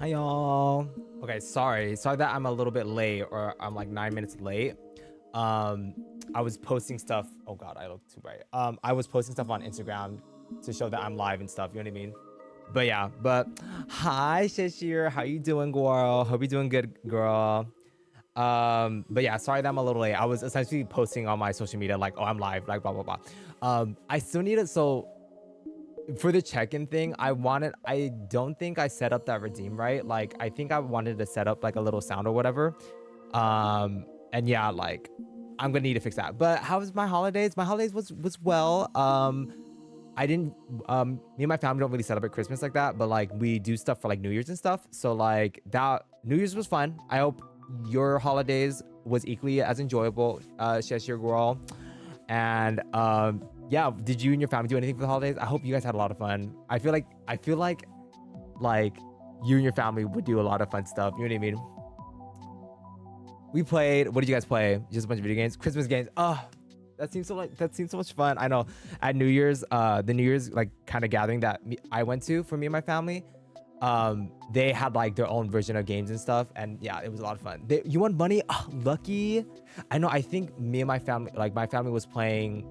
Hi y'all. Okay, sorry that I'm a little bit late, or I'm like 9 minutes late. Um, I was posting stuff. Oh God, I look too bright. I was posting stuff on Instagram to show that I'm live and stuff. You know what I mean? But yeah, but hi Shishir, how you doing, girl? Hope you're doing good, girl. But yeah, sorry that I'm a little late. I was essentially posting on my social media like, oh, I'm live, like blah blah blah. I still need it. So for the check-in thing, I don't think I set up that redeem right. Like I think I wanted to set up like a little sound or whatever. And yeah, like I'm gonna need to fix that. But how was my holidays? My holidays was well. I didn't Me and my family don't really celebrate Christmas like that, but like we do stuff for like New Year's and stuff. So like that New Year's was fun. I hope your holidays was equally as enjoyable, Sheshir girl. And yeah, did you and your family do anything for the holidays? I hope you guys had a lot of fun. I feel like you and your family would do a lot of fun stuff. You know what I mean? We played. What did you guys play? Just a bunch of video games, Christmas games. Oh, that seems so much fun. I know. At New Year's, the New Year's like kind of gathering that I went to for me and my family, they had like their own version of games and stuff, and yeah, it was a lot of fun. You won money. Oh, lucky. I know. I think me and my family, like my family was playing.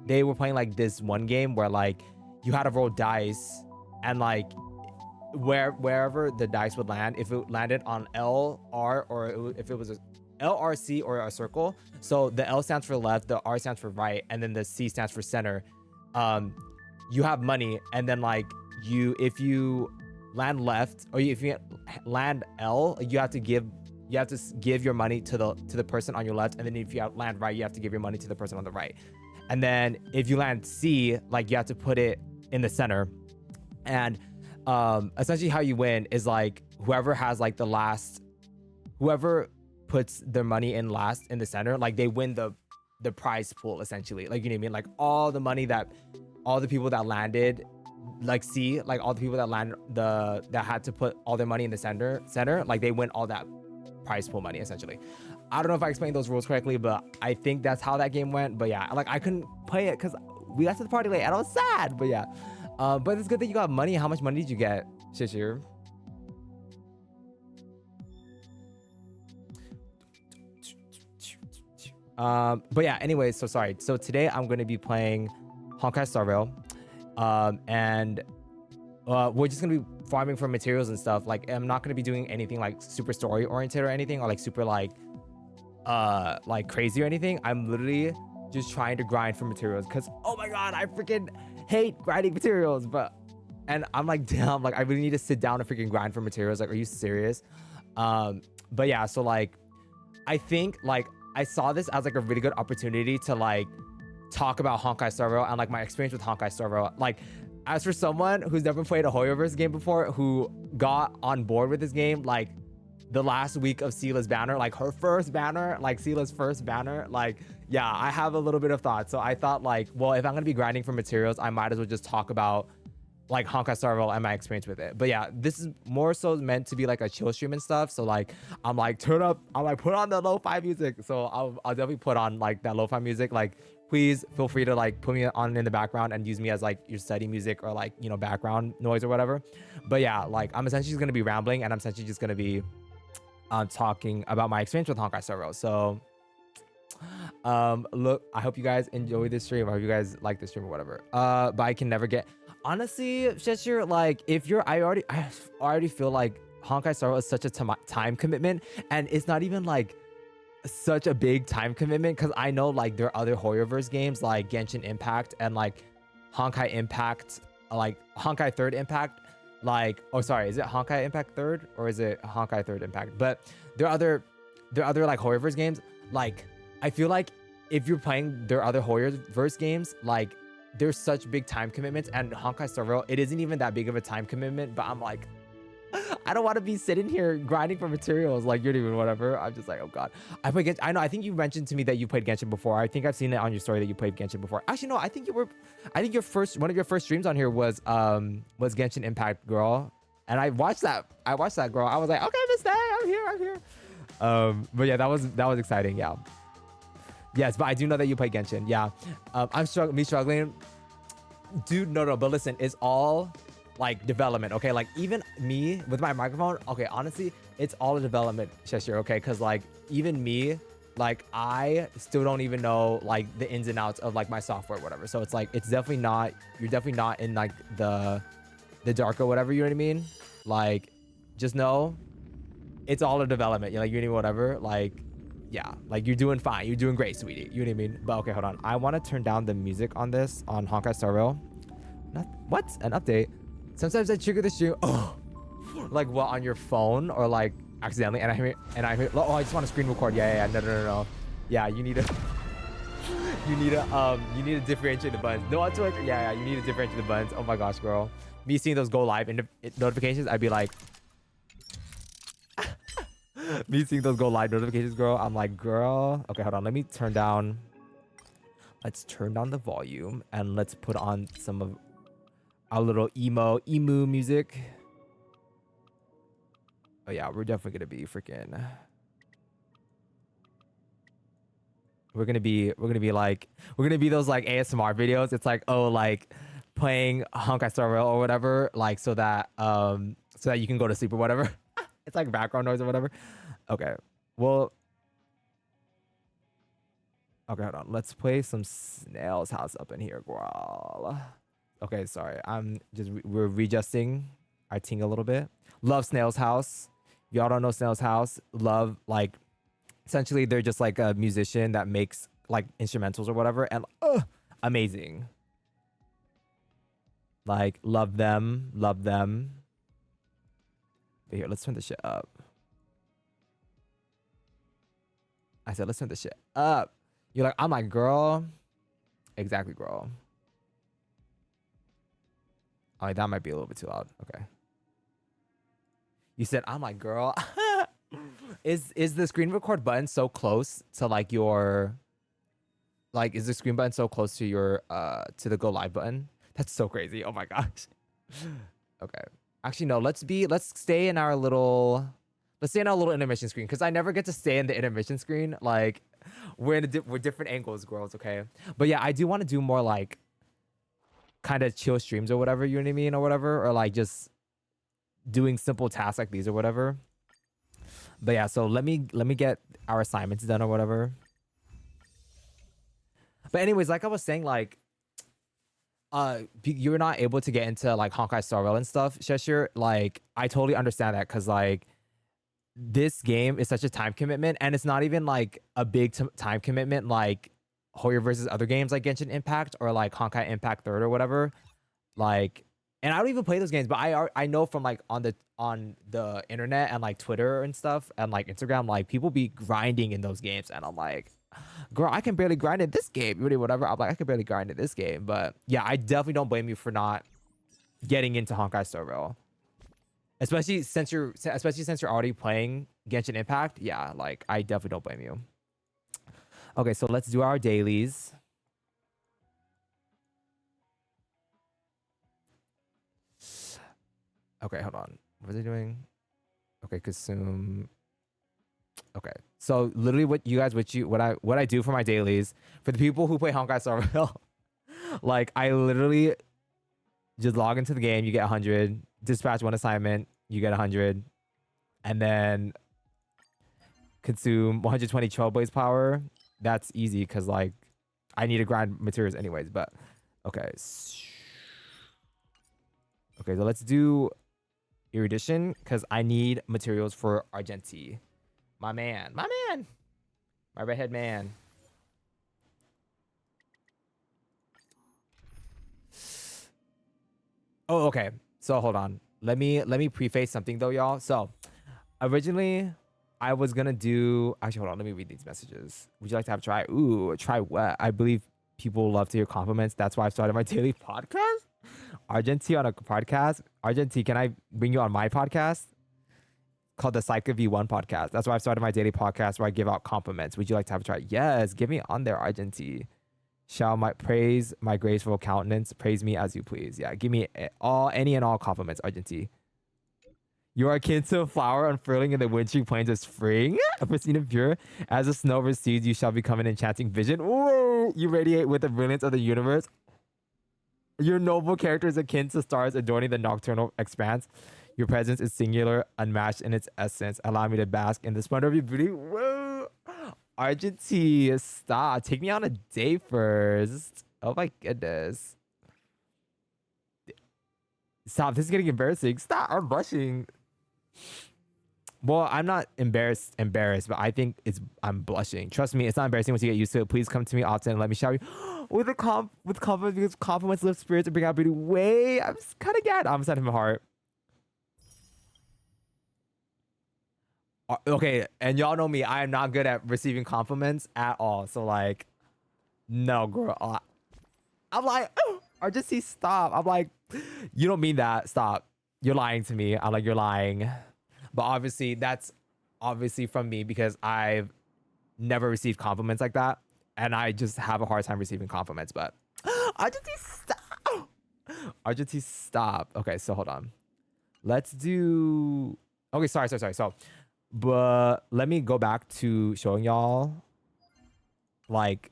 They were playing like this one game where like you had to roll dice, and like wherever the dice would land, if it landed on L, R, or if it was a L, R, C, or a circle. So the L stands for left, the R stands for right, and then the C stands for center. Um, you have money, and then like if you land left, or if you land L, you have to give your money to the person on your left, and then if you land right, you have to give your money to the person on the right. And then if you land C, like you have to put it in the center. And essentially how you win is like whoever puts their money in last in the center, like they win the prize pool essentially. Like, you know what I mean? Like all the money that all the people that landed like C, like all the people that that had to put all their money in the center, like they win all that prize pool money essentially. I don't know if I explained those rules correctly, but I think that's how that game went. But yeah, like I couldn't play it because we got to the party late and I was sad. But yeah, but it's good that you got money. How much money did you get, Shishir? But yeah, anyway, so sorry. So today I'm going to be playing Honkai Star Rail. And we're just going to be farming for materials and stuff. Like I'm not going to be doing anything like super story oriented or anything, or like super like crazy or anything. I'm literally just trying to grind for materials because oh my god, I freaking hate grinding materials. And I'm like, damn, like I really need to sit down and freaking grind for materials. Like, are you serious? But yeah, so like I think like I saw this as like a really good opportunity to like talk about Honkai Star Rail and like my experience with Honkai Star Rail. Like, as for someone who's never played a Hoyoverse game before, who got on board with this game like the last week of Seela's banner, like her first banner, like Seela's first banner, like yeah, I have a little bit of thought. So I thought like, well, if I'm gonna be grinding for materials, I might as well just talk about like Honkai Star Rail and my experience with it. But yeah, this is more so meant to be like a chill stream and stuff. So like I'm like put on the lo-fi music. So I'll definitely put on like that lo-fi music. Like please feel free to like put me on in the background and use me as like your study music or like, you know, background noise or whatever. But yeah, like I'm essentially just gonna be rambling and I'm essentially just gonna be talking about my experience with Honkai Star Rail. So look, I hope you guys enjoy this stream. I hope you guys like this stream or whatever. But I can never get honestly, Cheshire, like if you're I already feel like Honkai Star Rail is such a time commitment, and it's not even like such a big time commitment because I know like there are other Hoyoverse games like Genshin Impact and like Honkai Impact, like Honkai Third Impact, like oh sorry, is it Honkai Impact Third or is it Honkai Third Impact? But there are other like Hoyoverse games. Like I feel like if you're playing their other Hoyoverse games, like there's such big time commitments, and Honkai Star Rail, it isn't even that big of a time commitment, but I'm like, I don't want to be sitting here grinding for materials like you're doing whatever. I'm just like, oh god. I play Genshin. I know, I think you mentioned to me that you played Genshin before. I think I've seen it on your story that you played Genshin before. Actually, no, I think your first one of your first streams on here was Genshin Impact, girl. And I watched that girl. I was like, okay, Miss Day, I'm here. But yeah, that was exciting, yeah. Yes, but I do know that you play Genshin. Yeah. I'm struggling. Dude, no, but listen, it's all like development, okay? Like even me with my microphone, okay, honestly, it's all a development, Cheshire, okay? Because like even me, like I still don't even know like the ins and outs of like my software or whatever. So it's like it's definitely not, you're definitely not in like the dark or whatever, you know what I mean? Like just know it's all a development. You're like, you know, whatever. Like, yeah, like you're doing fine. You're doing great, sweetie. You know what I mean? But okay, hold on. I want to turn down the music on this on Honkai Star Rail. What? An update. Sometimes I trigger the stream. Oh, like what, on your phone or like accidentally? And I hear. Oh, I just want to screen record. Yeah. No. Yeah, you need to. You need to differentiate the buttons. No, it's like, yeah. You need to differentiate the buttons. Oh my gosh, girl. Me seeing those go live notifications, I'd be like. Me seeing those go live notifications, girl. I'm like, girl. Okay, hold on. Let me turn down. Let's turn down the volume and let's put on some of our little emu music. Oh yeah, we're definitely gonna be freaking. We're gonna be those like ASMR videos. It's like, oh, like playing Honkai Star Rail or whatever, like so that you can go to sleep or whatever. It's like background noise or whatever. Okay. Well. Okay, hold on. Let's play some Snail's House up in here, girl. Okay, sorry. We're readjusting our ting a little bit. Love Snail's House. If y'all don't know Snail's House, love, like, essentially they're just like a musician that makes like instrumentals or whatever, and amazing. Like, love them. But here, let's turn this shit up. I said, let's turn this shit up. You're like, I'm like, girl. Exactly, girl. Oh, that might be a little bit too loud. Okay. You said, I'm like, girl. Is the screen record button so close to like your, like, is the screen button so close to your, to the go live button? That's so crazy. Oh my gosh. Okay. Actually, no, let's stay in our little intermission screen, because I never get to stay in the intermission screen. Like, we're different angles, girls, okay? But yeah, I do want to do more like kind of chill streams or whatever, you know what I mean, or whatever, or like just doing simple tasks like these or whatever. But yeah, so let me get our assignments done or whatever. But anyways, like I was saying, like you're not able to get into like Honkai Star Rail and stuff, Cheshire. Like I totally understand that, because like this game is such a time commitment, and it's not even like a big time commitment like Hoyer versus other games like Genshin Impact or like Honkai Impact Third or whatever. Like, and I don't even play those games, but I know from like on the internet and like Twitter and stuff and like Instagram, like people be grinding in those games, and I'm like, girl, I can barely grind in this game. Really, whatever. I'm like, I can barely grind in this game. But yeah, I definitely don't blame you for not getting into Honkai Star Rail. Especially since you're already playing Genshin Impact. Yeah, like I definitely don't blame you. Okay, so let's do our dailies. Okay, hold on. What are they doing? Okay, consume. Okay, so literally what I do for my dailies, for the people who play Honkai Star Rail, like I literally just log into the game, you get 100, dispatch one assignment, you get 100, and then consume 120 Trailblaze power. That's easy because like I need to grind materials anyways. But okay, so let's do erudition because I need materials for Argenti. My man, my redhead man. Oh, okay. So hold on. Let me preface something though, y'all. So originally I was gonna do, actually hold on, let me read these messages. Would you like to have a try? Ooh, try what? I believe people love to hear compliments. That's why I started my daily podcast. Argenti on a podcast. Argenti, can I bring you on my podcast? Called the Psycho V1 podcast. That's why I've started my daily podcast where I give out compliments. Would you like to have a try? Yes, give me on there, Argenti. Shall my praise my graceful countenance, praise me as you please. Yeah, give me any and all compliments, Argenti. You are akin to a flower unfurling in the wintry plains of spring, pristine and pure. As the snow recedes, you shall become an enchanting vision. Ooh, you radiate with the brilliance of the universe. Your noble character is akin to stars adorning the nocturnal expanse. Your presence is singular, unmatched in its essence. Allow me to bask in the splendor of your beauty. Whoa. Argenti, stop. Take me on a date first. Oh my goodness. Stop. This is getting embarrassing. Stop. I'm blushing. Well, I'm not embarrassed, but I think I'm blushing. Trust me, it's not embarrassing once you get used to it. Please come to me often and let me shower you with confidence, because compliments lift spirits and bring out beauty. Wait, I'm kind of gad. I'm sending him a heart. Okay, and y'all know me. I am not good at receiving compliments at all. So like, no, girl. I'm like, Argenti, stop. I'm like, you don't mean that. Stop. You're lying to me. I'm like, you're lying. But obviously, that's obviously from me because I've never received compliments like that. And I just have a hard time receiving compliments. But Argenti, stop. Argenti, stop. Okay, so hold on. Let's do... Okay, sorry. So, but let me go back to showing y'all like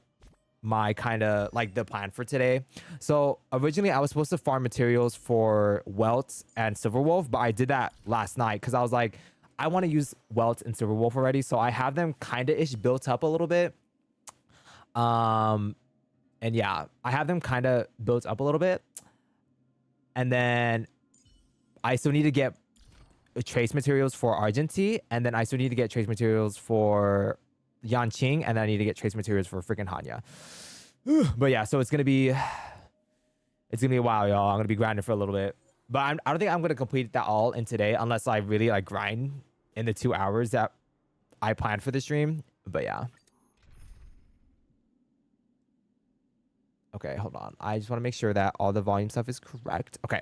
my kind of like the plan for today. So originally I was supposed to farm materials for Welt and Silverwolf, but I did that last night because I was like, I want to use Welt and Silverwolf already. So I have them kind of ish built up a little bit. And yeah, I have them kind of built up a little bit. And then I still need to get trace materials for Argenti, and then I still need to get trace materials for Yanqing, and then I need to get trace materials for freaking Hanya. But yeah, so it's gonna be a while, y'all. I'm gonna be grinding for a little bit, but I don't think I'm gonna complete that all in today unless I really like grind in the 2 hours that I planned for the stream. But yeah. Okay, hold on. I just want to make sure that all the volume stuff is correct. Okay.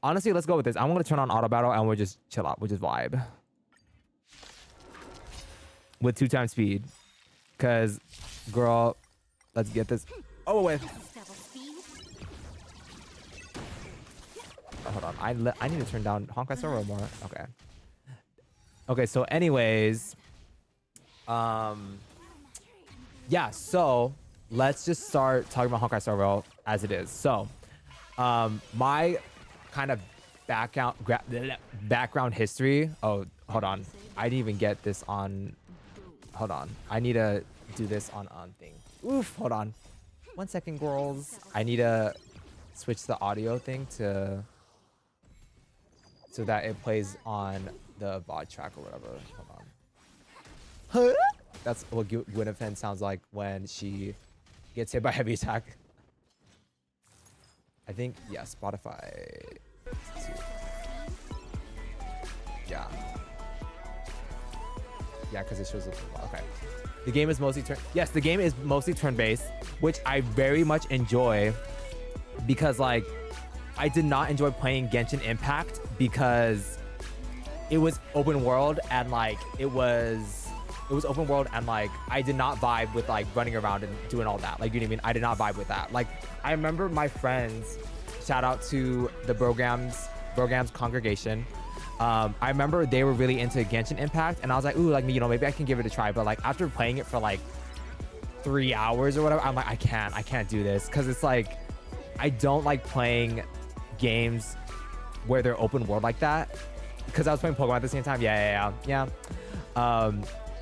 Honestly, let's go with this. I'm going to turn on auto battle and we'll just chill out. We'll just vibe. With 2x speed. Because, girl, let's get this. Oh, wait. Oh, hold on. I need to turn down Honkai Star Rail more. Okay. Okay, so anyways. Yeah, so... let's just start talking about Honkai Star Rail as it is. So, my kind of background history. Oh, hold on. I didn't even get this on. Hold on. I need to do this on thing. Oof. Hold on. 1 second, girls. I need to switch the audio thing so that it plays on the VOD track or whatever. Hold on. That's what Gwyneth sounds like when she gets hit by heavy attack. I think, yeah, Spotify. Yeah. Yeah, because it shows up. Okay. The game is mostly the game is mostly turn-based, which I very much enjoy because like I did not enjoy playing Genshin Impact because it was open world and like it was open world and like I did not vibe with like running around and doing all that. Like, you know what I mean? I did not vibe with that. Like, I remember my friends, shout out to the Brograms congregation. I remember they were really into Genshin Impact and I was like, ooh, like, you know, maybe I can give it a try. But like after playing it for like 3 hours or whatever, I'm like, I can't do this. Cause it's like, I don't like playing games where they're open world like that. Cause I was playing Pokemon at the same time. Yeah.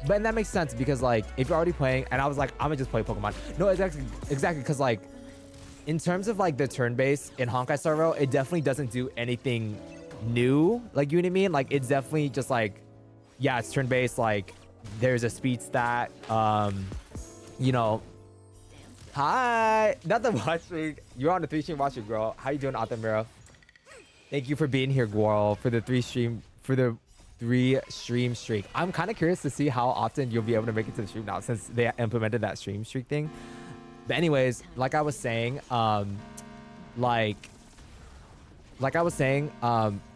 But that makes sense because like if you're already playing, and I was like, I'm gonna just play Pokemon. No, exactly, because like in terms of like the turn base in Honkai Star Rail, it definitely doesn't do anything new. Like, you know what I mean? Like it's definitely just like, yeah, it's turn based. Like there's a speed stat. You know, hi, not the watch stream. You're on the 3 stream watching, girl. How you doing, Atamira? Thank you for being here, Gwal, for the 3 stream streak. I'm kind of curious to see how often you'll be able to make it to the stream now since they implemented that stream streak thing. But anyways, like I was saying, I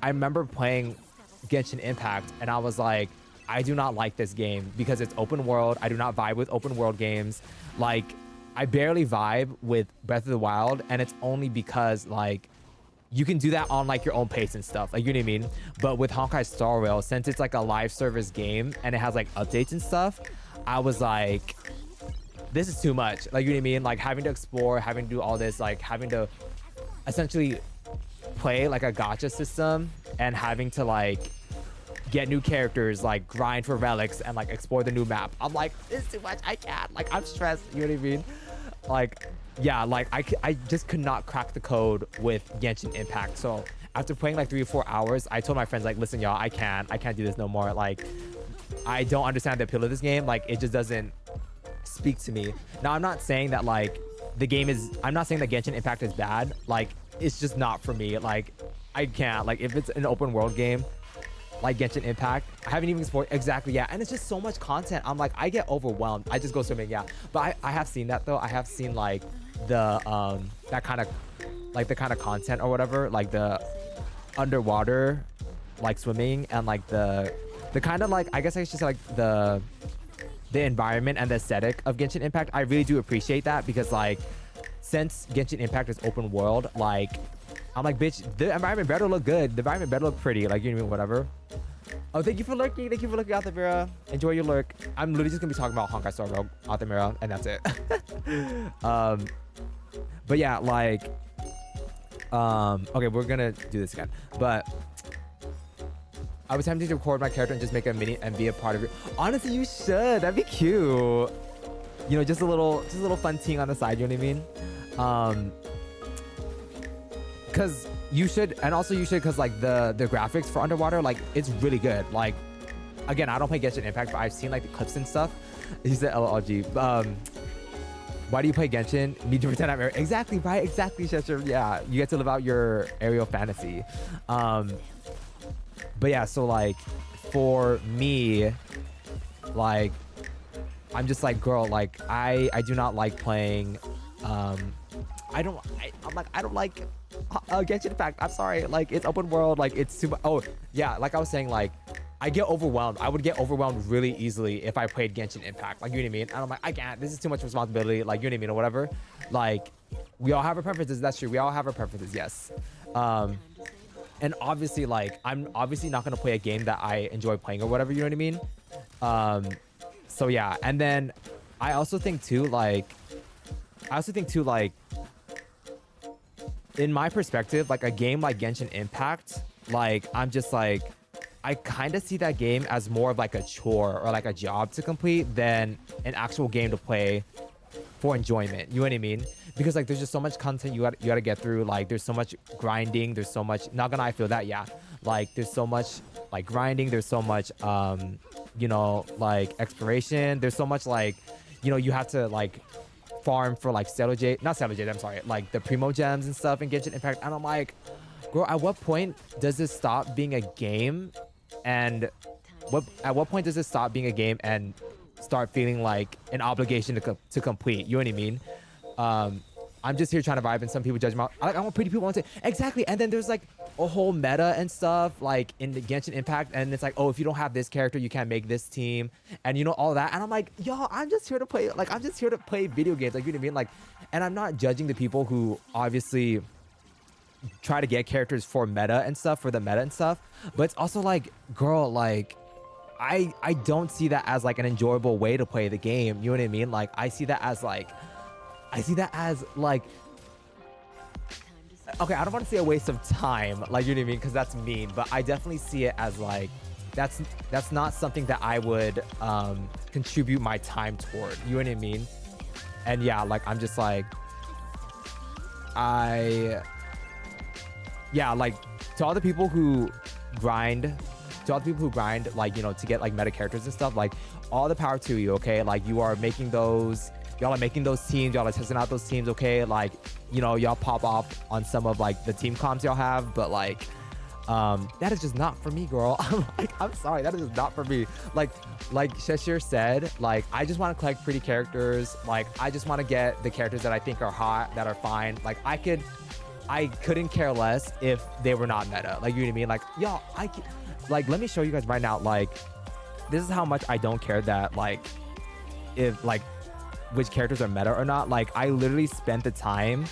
remember playing Genshin Impact and I was like, I do not like this game because it's open world. I do not vibe with open world games. Like, I barely vibe with Breath of the Wild, and it's only because like you can do that on like your own pace and stuff, like, you know what I mean? But with Honkai Star Rail, since it's like a live service game and it has like updates and stuff, I was like, this is too much. Like, you know what I mean? Like having to explore, having to do all this, like having to essentially play like a gacha system and having to like get new characters, like grind for relics and like explore the new map. I'm like, this is too much. I can't. Like, I'm stressed. You know what I mean? Like, yeah, like I just could not crack the code with Genshin Impact. So after playing like 3 or 4 hours, I told my friends like, listen, y'all, I can't do this no more. Like, I don't understand the appeal of this game. Like, it just doesn't speak to me. Now, I'm not saying that like the game is, I'm not saying that Genshin Impact is bad. Like, it's just not for me. Like, I can't. Like, if it's an open world game like Genshin Impact, I haven't even explored exactly. Yeah, and it's just so much content. I'm like, I get overwhelmed. I just go swimming. Yeah, but I have seen that though. I have seen like the that kind of like the kind of content or whatever, like the underwater like swimming and like the kind of like, I guess I should say like the environment and the aesthetic of Genshin Impact. I really do appreciate that because like since Genshin Impact is open world, like I'm like, bitch, the environment better look good. The environment better look pretty. Like, you know what I mean? Whatever. Oh, thank you for lurking. Thank you for lurking, Altamira. Enjoy your lurk. I'm literally just gonna be talking about Honkai Star Rail, Altamira, and that's it. But yeah, like, okay, we're gonna do this again. But I was tempted to record my character and just make a mini and be a part of it. Honestly, you should. That'd be cute. You know, just a little fun ting on the side. You know what I mean? Because you should, and also you should, because like the graphics for underwater, like it's really good. Like, again, I don't play Genshin Impact, but I've seen like the clips and stuff. He said LLG. Why do you play Genshin? Need to pretend I'm Ariel. Exactly, right? Exactly, Chester. Yeah, you get to live out your Ariel fantasy. But yeah, so like for me, like I'm just like, girl, like I do not like playing. I don't like Genshin Impact. I'm sorry. Like, it's open world. Like, it's super. Oh yeah, like I was saying, like I get overwhelmed. I would get overwhelmed really easily if I played Genshin Impact. Like, you know what I mean? And I'm like, I can't. This is too much responsibility. Like, you know what I mean, or whatever. Like, we all have our preferences. That's true. We all have our preferences. Yes. And obviously, like, I'm obviously not gonna play a game that I enjoy playing or whatever. You know what I mean? So yeah. And then I also think too, like, in my perspective, like a game like Genshin Impact, like I'm just like, I kind of see that game as more of like a chore or like a job to complete than an actual game to play for enjoyment. You know what I mean? Because like there's just so much content you gotta get through. Like there's so much grinding. There's so much. Not gonna I feel that, yeah. Like there's so much like grinding. There's so much you know, like exploration. There's so much like, you know, you have to like farm for like not Stellar Jade, I'm sorry, like the Primo Gems and stuff in Genshin Impact. And I'm like, girl, at what point does this stop being a game? And at what point does this stop being a game and start feeling like an obligation to complete? You know what I mean? I'm just here trying to vibe, and some people judge me out. I want pretty people want to say exactly. And then there's like a whole meta and stuff like in the Genshin Impact, and it's like, oh, if you don't have this character, you can't make this team, and you know all that. And I'm like, yo, I'm just here to play. Like, I'm just here to play video games. Like, you know what I mean? Like, and I'm not judging the people who obviously try to get characters for meta and stuff, for the meta and stuff. But it's also like, girl, like, I don't see that as like an enjoyable way to play the game. You know what I mean? Like, I see that as like, okay, I don't want to say a waste of time, like, you know what I mean, because that's mean, but I definitely see it as like, that's not something that I would contribute my time toward. You know what I mean? And yeah, like, I'm just like, yeah, like, to all the people who grind, like, you know, to get like meta characters and stuff, like, all the power to you, okay? Like, you are making those, y'all are making those teams, y'all are testing out those teams, okay? Like, you know, y'all pop off on some of like the team comps y'all have, but like, that is just not for me, girl. I'm sorry, that is just not for me. Like Shashir said, like, I just want to collect pretty characters. Like, I just want to get the characters that I think are hot, that are fine. Like, I couldn't care less if they were not meta. Like, you know what I mean? Like, y'all, like, let me show you guys right now. Like, this is how much I don't care that, like, if like which characters are meta or not. Like, I literally spent the time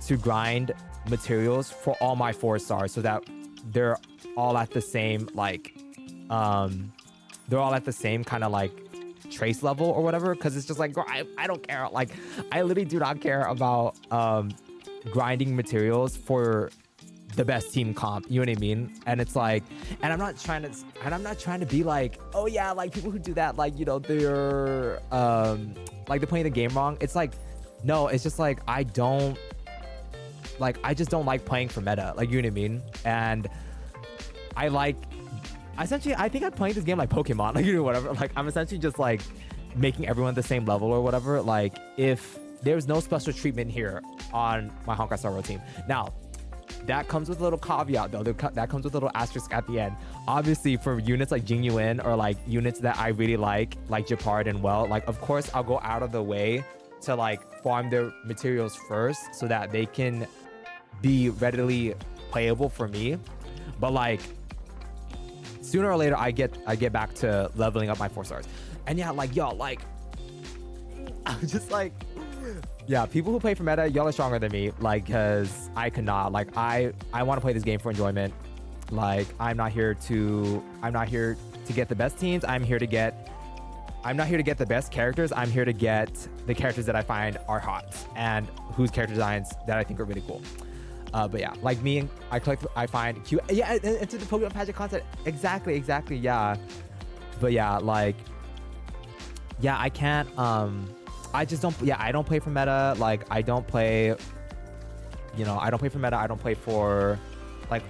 to grind materials for all my 4 stars so that they're all at the same like they're all at the same kind of like trace level or whatever, because it's just like, girl, I don't care. Like, I literally do not care about grinding materials for the best team comp, you know what I mean? And it's like, and I'm not trying to be like, oh yeah, like people who do that, like, you know, they're like they're playing the game wrong. It's like, no, it's just like I just don't like playing for meta, like, you know what I mean? And I like, essentially, I think I'm playing this game like Pokemon, like, you know, whatever. Like, I'm essentially just like making everyone the same level or whatever. Like, if there's no special treatment here on my Honkai Star Rail team. Now, that comes with a little caveat though. That comes with a little asterisk at the end. Obviously, for units like Jing Yuan or like units that I really like Japard and Well, like, of course, I'll go out of the way to like farm their materials first so that they can be readily playable for me. But like, sooner or later, I get back to leveling up my 4 stars. And yeah, like, y'all, like, I'm just like, yeah, people who play for meta, y'all are stronger than me. Like, cause I cannot. Like, I want to play this game for enjoyment. Like, I'm not here to get the best teams. I'm not here to get the best characters. I'm here to get the characters that I find are hot and whose character designs that I think are really cool. But yeah, like me, I find cute. Yeah, and to the Pokemon Pageant concept. Exactly, yeah. But yeah, like, yeah, I can't, I just don't, yeah, I don't play for meta. Like, I don't play, you know, I don't play for meta. I don't play for, like,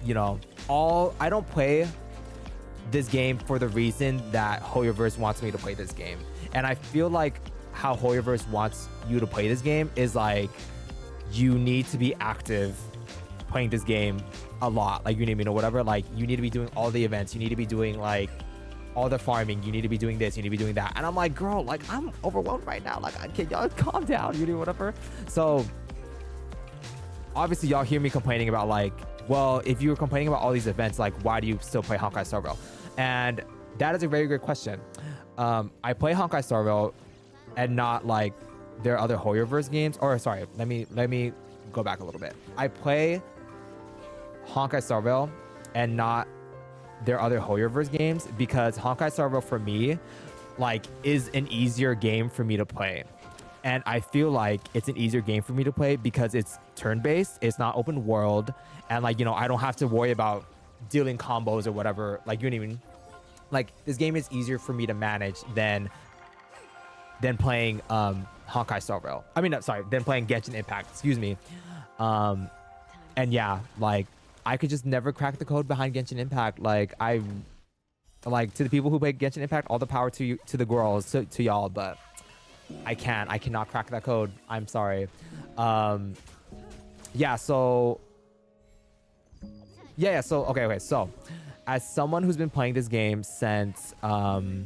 you know, I don't play this game for the reason that Hoyoverse wants me to play this game. And I feel like how Hoyoverse wants you to play this game is like, you need to be active playing this game a lot. Like, you know what I mean, or whatever. Like, you need to be doing all the events. You need to be doing like all the farming. You need to be doing this. You need to be doing that. And I'm like, girl, like, I'm overwhelmed right now. Like, can y'all calm down? You know, whatever. So obviously y'all hear me complaining about like, well, if you were complaining about all these events, like, why do you still play Honkai Star Rail? And that is a very good question. I play Honkai Star Rail and not like their other Hoyoverse games. Or sorry, let me go back a little bit. I play Honkai Star Rail and not their other Hoyoverse games because Honkai Star Rail for me, like, is an easier game for me to play. And I feel like it's an easier game for me to play because it's turn-based, it's not open world, and like, you know, I don't have to worry about dealing combos or whatever. Like, you know what I mean? Like, this game is easier for me to manage than playing Honkai Star Rail. I mean, no, sorry, than playing Genshin Impact, excuse me. And yeah, like, I could just never crack the code behind Genshin Impact. Like, to the people who play Genshin Impact, all the power to you, to the girls, to y'all, but I cannot crack that code. I'm sorry. Yeah, so okay, so as someone who's been playing this game since like,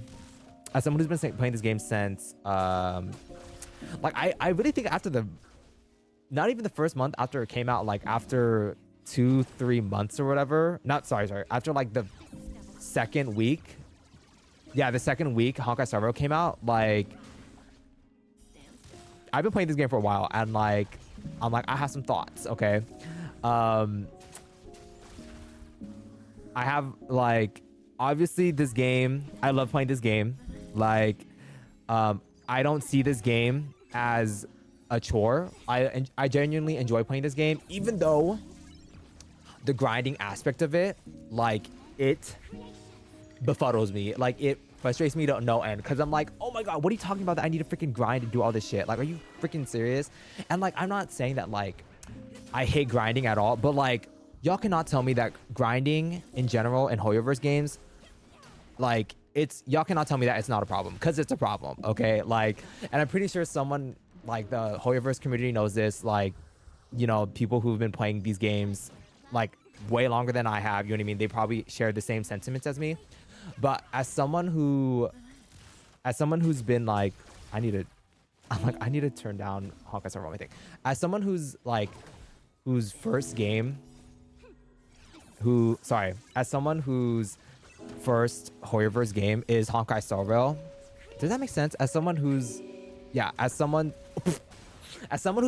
I really think after not even the first month after it came out, like after 2-3 months or whatever, after like the second week, Honkai Star Rail came out, like, I've been playing this game for a while, and like, I'm like, I have some thoughts, okay? I have, like, obviously this game, I love playing this game. Like, I don't see this game as a chore. I genuinely enjoy playing this game, even though the grinding aspect of it, like, it befuddles me. Like, it frustrates me to no end, because I'm like, oh my god, what are you talking about that I need to freaking grind and do all this shit? Like, are you freaking serious? And like, I'm not saying that like I hate grinding at all, but like, y'all cannot tell me that grinding in general in Hoyoverse games, like, y'all cannot tell me that it's not a problem, because it's a problem, okay? Like, and I'm pretty sure someone like the Hoyoverse community knows this, like, you know, people who've been playing these games like way longer than I have, you know what I mean? They probably share the same sentiments as me. But as someone who's been like, I need to turn down Honkai Star Rail, I think. As someone who's like, as someone who's first Hoyoverse game is Honkai Star Rail. Does that make sense? As someone who's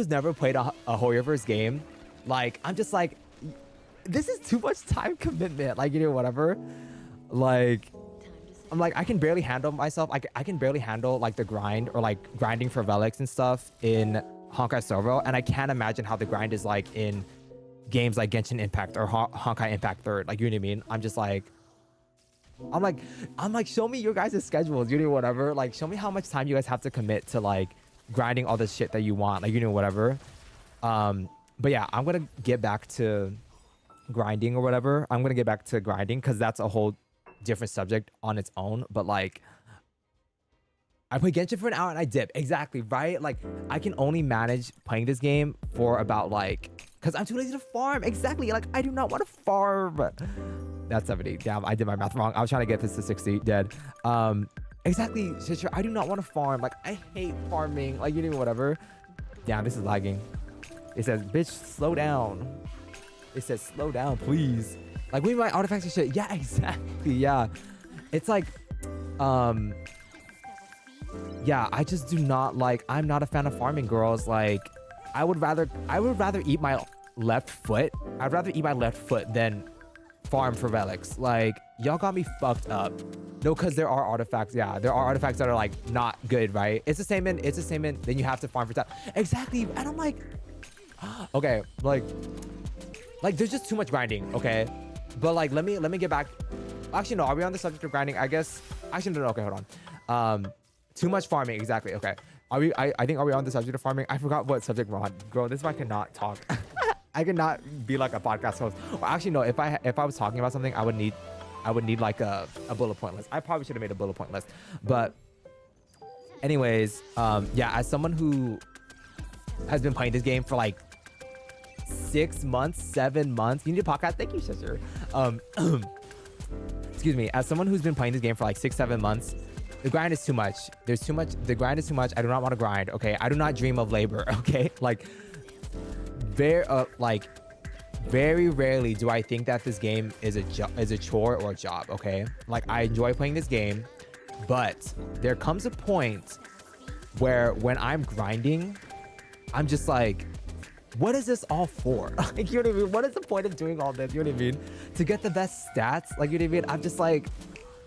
never played a Hoyoverse game, like, I'm just like, this is too much time commitment. Like, you know, whatever. Like, I'm like, I can barely handle myself. I can barely handle like the grind or like grinding for relics and stuff in Honkai Star Rail, and I can't imagine how the grind is like in games like Genshin Impact or Honkai Impact Third. Like, you know what I mean? I'm like, show me your guys' schedules, you know, whatever. Like, show me how much time you guys have to commit to like grinding all this shit that you want, like, you know, whatever. But yeah, I'm gonna get back to grinding or whatever. I'm gonna get back to grinding because that's a whole different subject on its own. But like, I play Genshin for an hour and I dip. Exactly, right? Like, I can only manage playing this game for about like, because I'm too lazy to farm. Exactly, like, I do not want to farm. That's 70. Damn, I did my math wrong. I was trying to get this to 60. Dead. Exactly, sister. I do not want to farm. Like, I hate farming. Like, you know, whatever. Damn, this is lagging. It says, bitch, slow down. It says, slow down, please. Like, we my artifacts and shit. Yeah, exactly. Yeah. It's like, yeah, I just do not like, I'm not a fan of farming, girls. Like, I would rather eat my left foot. I'd rather eat my left foot than farm for relics. Like, y'all got me fucked up. No, because there are artifacts. Yeah, there are artifacts that are like not good, right? It's the same in then you have to farm for that. Exactly. And I'm like, okay, like there's just too much grinding, okay? But like, let me get back. Actually, no, are we on the subject of grinding? I guess, actually, no, okay, hold on. Too much farming, exactly, okay. I think, are we on the subject of farming? I forgot what subject we're on. Girl, this is why I cannot talk. I cannot be like a podcast host. Well, actually, no, if I was talking about something, I would need like a bullet point list. I probably should have made a bullet point list. But anyways, yeah, as someone who has been playing this game for like 6 months, 7 months, you need a podcast? Thank you, sister. Excuse me. As someone who's been playing this game for like 6-7 months, the grind is too much. There's too much. The grind is too much. I do not want to grind. Okay. I do not dream of labor. Okay. Like, very rarely do I think that this game is a chore or a job. Okay. Like, I enjoy playing this game, but there comes a point where when I'm grinding, I'm just like, what is this all for? Like, you know what I mean? What is the point of doing all this? You know what I mean? To get the best stats? Like, you know what I mean? I'm just like,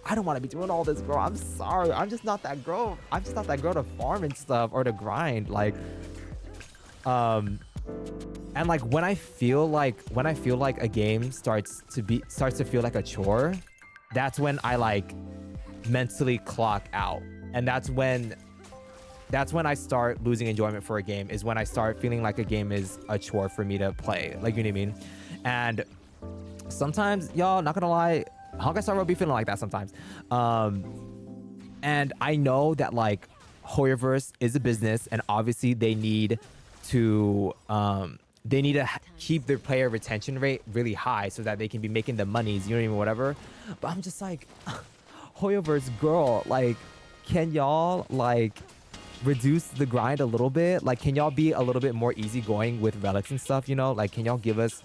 I don't want to be doing all this, girl. I'm sorry. I'm just not that girl. I'm just not that girl to farm and stuff or to grind. Like, and like when I feel like a game starts to feel like a chore, that's when I like mentally clock out. And that's when I start losing enjoyment for a game, is when I start feeling like a game is a chore for me to play. Like, you know what I mean? And sometimes, y'all, not gonna lie, Honkai Star Rail be feeling like that sometimes. And I know that like Hoyoverse is a business, and obviously they need to keep their player retention rate really high so that they can be making the monies, you know what I mean, whatever. But I'm just like, Hoyoverse, girl, like, can y'all like reduce the grind a little bit? Like, can y'all be a little bit more easygoing with relics and stuff, you know? Like, can y'all give us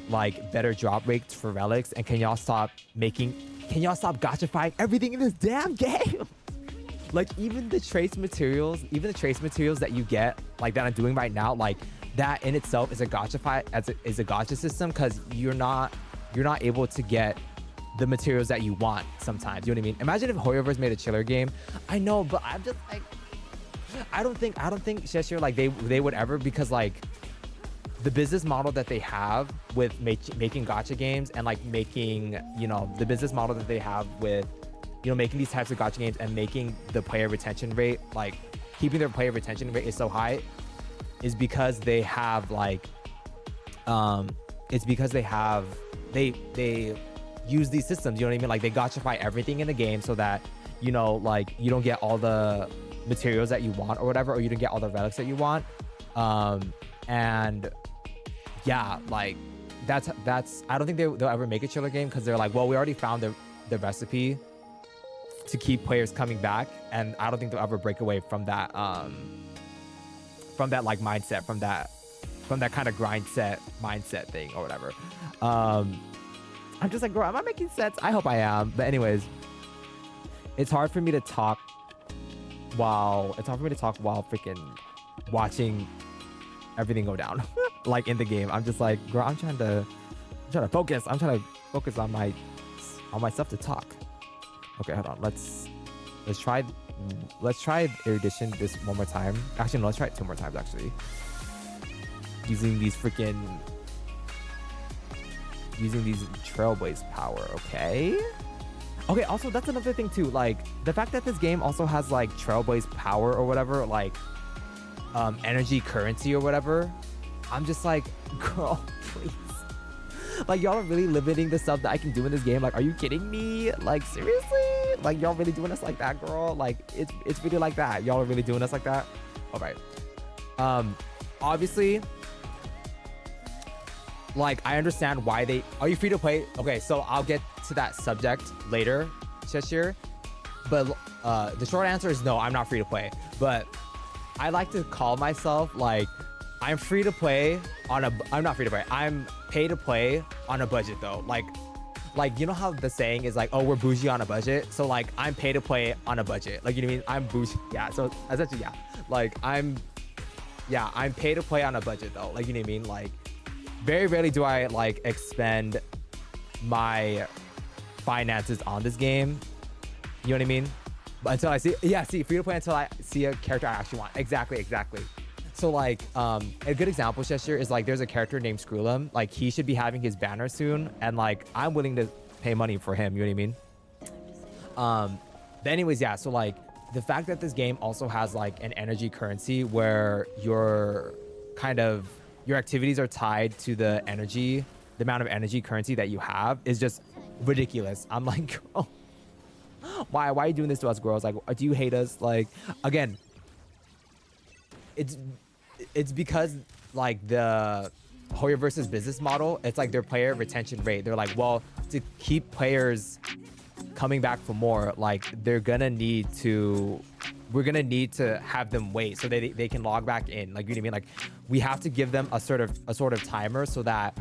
like better drop rates for relics, and can y'all stop gachifying everything in this damn game? Like, even the trace materials that you get, like that I'm doing right now, like that in itself is a gacha system, because you're not able to get the materials that you want sometimes, you know what I mean? Imagine if Hoyoverse made a chiller game. I know, but I'm just like, I don't think Cheshire, like they would ever, because like the business model that they have with making gacha games, and like making, you know, the business model that they have with, you know, making these types of gacha games and making the player retention rate, like keeping their player retention rate is so high, is because they have like, it's because they use these systems, you know what I mean? Like, they gachify everything in the game so that, you know, like you don't get all the materials that you want or whatever, or you don't get all the relics that you want. And yeah, like that's I don't think they'll ever make a chiller game, because they're like, well, we already found the recipe to keep players coming back, and I don't think they'll ever break away from that like mindset, from that kind of grind set mindset thing or whatever. I'm just like, girl, am I making sense? I hope I am. But anyways, it's hard for me to talk while freaking watching everything go down like in the game. I'm just like, girl, I'm trying to focus. I'm trying to focus on my stuff to talk. Okay, hold on. Let's try let's try erudition this one more time. Actually, no, let's try it 2 more times actually. Using these trailblaze power, okay? Okay, also that's another thing too, like the fact that this game also has like trailblaze power or whatever, like energy currency or whatever. I'm just like, girl, please. Like y'all are really limiting the stuff that I can do in this game. Like, are you kidding me? Like seriously? Like y'all really doing us like that, girl? Like it's really like that. Y'all are really doing us like that? All right. Obviously, like I understand why they are you free to play. Okay, so I'll get to that subject later, Cheshire. But the short answer is no, I'm not free to play. But I like to call myself like I'm free to play on a I'm not free to play. I'm pay to play on a budget though. Like you know how the saying is like, oh, we're bougie on a budget. So like I'm pay to play on a budget. Like, you know what I mean? I'm bougie. Yeah. So essentially, yeah. Like I'm pay to play on a budget though. Like, you know what I mean? Like very rarely do I like expend my finances on this game. You know what I mean? But until I see, free to play until I see a character I actually want. Exactly. So like a good example, Cheshire, is like there's a character named Screwlum. Like he should be having his banner soon, and like I'm willing to pay money for him. You know what I mean? But anyways, yeah. So like the fact that this game also has like an energy currency where your activities are tied to the amount of energy currency that you have is just ridiculous. I'm like, girl, why are you doing this to us, girls? Like, do you hate us? Like, again, it's because like the Hoyoverse's business model, it's like their player retention rate. They're like, well, to keep players coming back for more, like we're gonna need to have them wait so they can log back in. Like, you know what I mean? Like we have to give them a sort of timer so that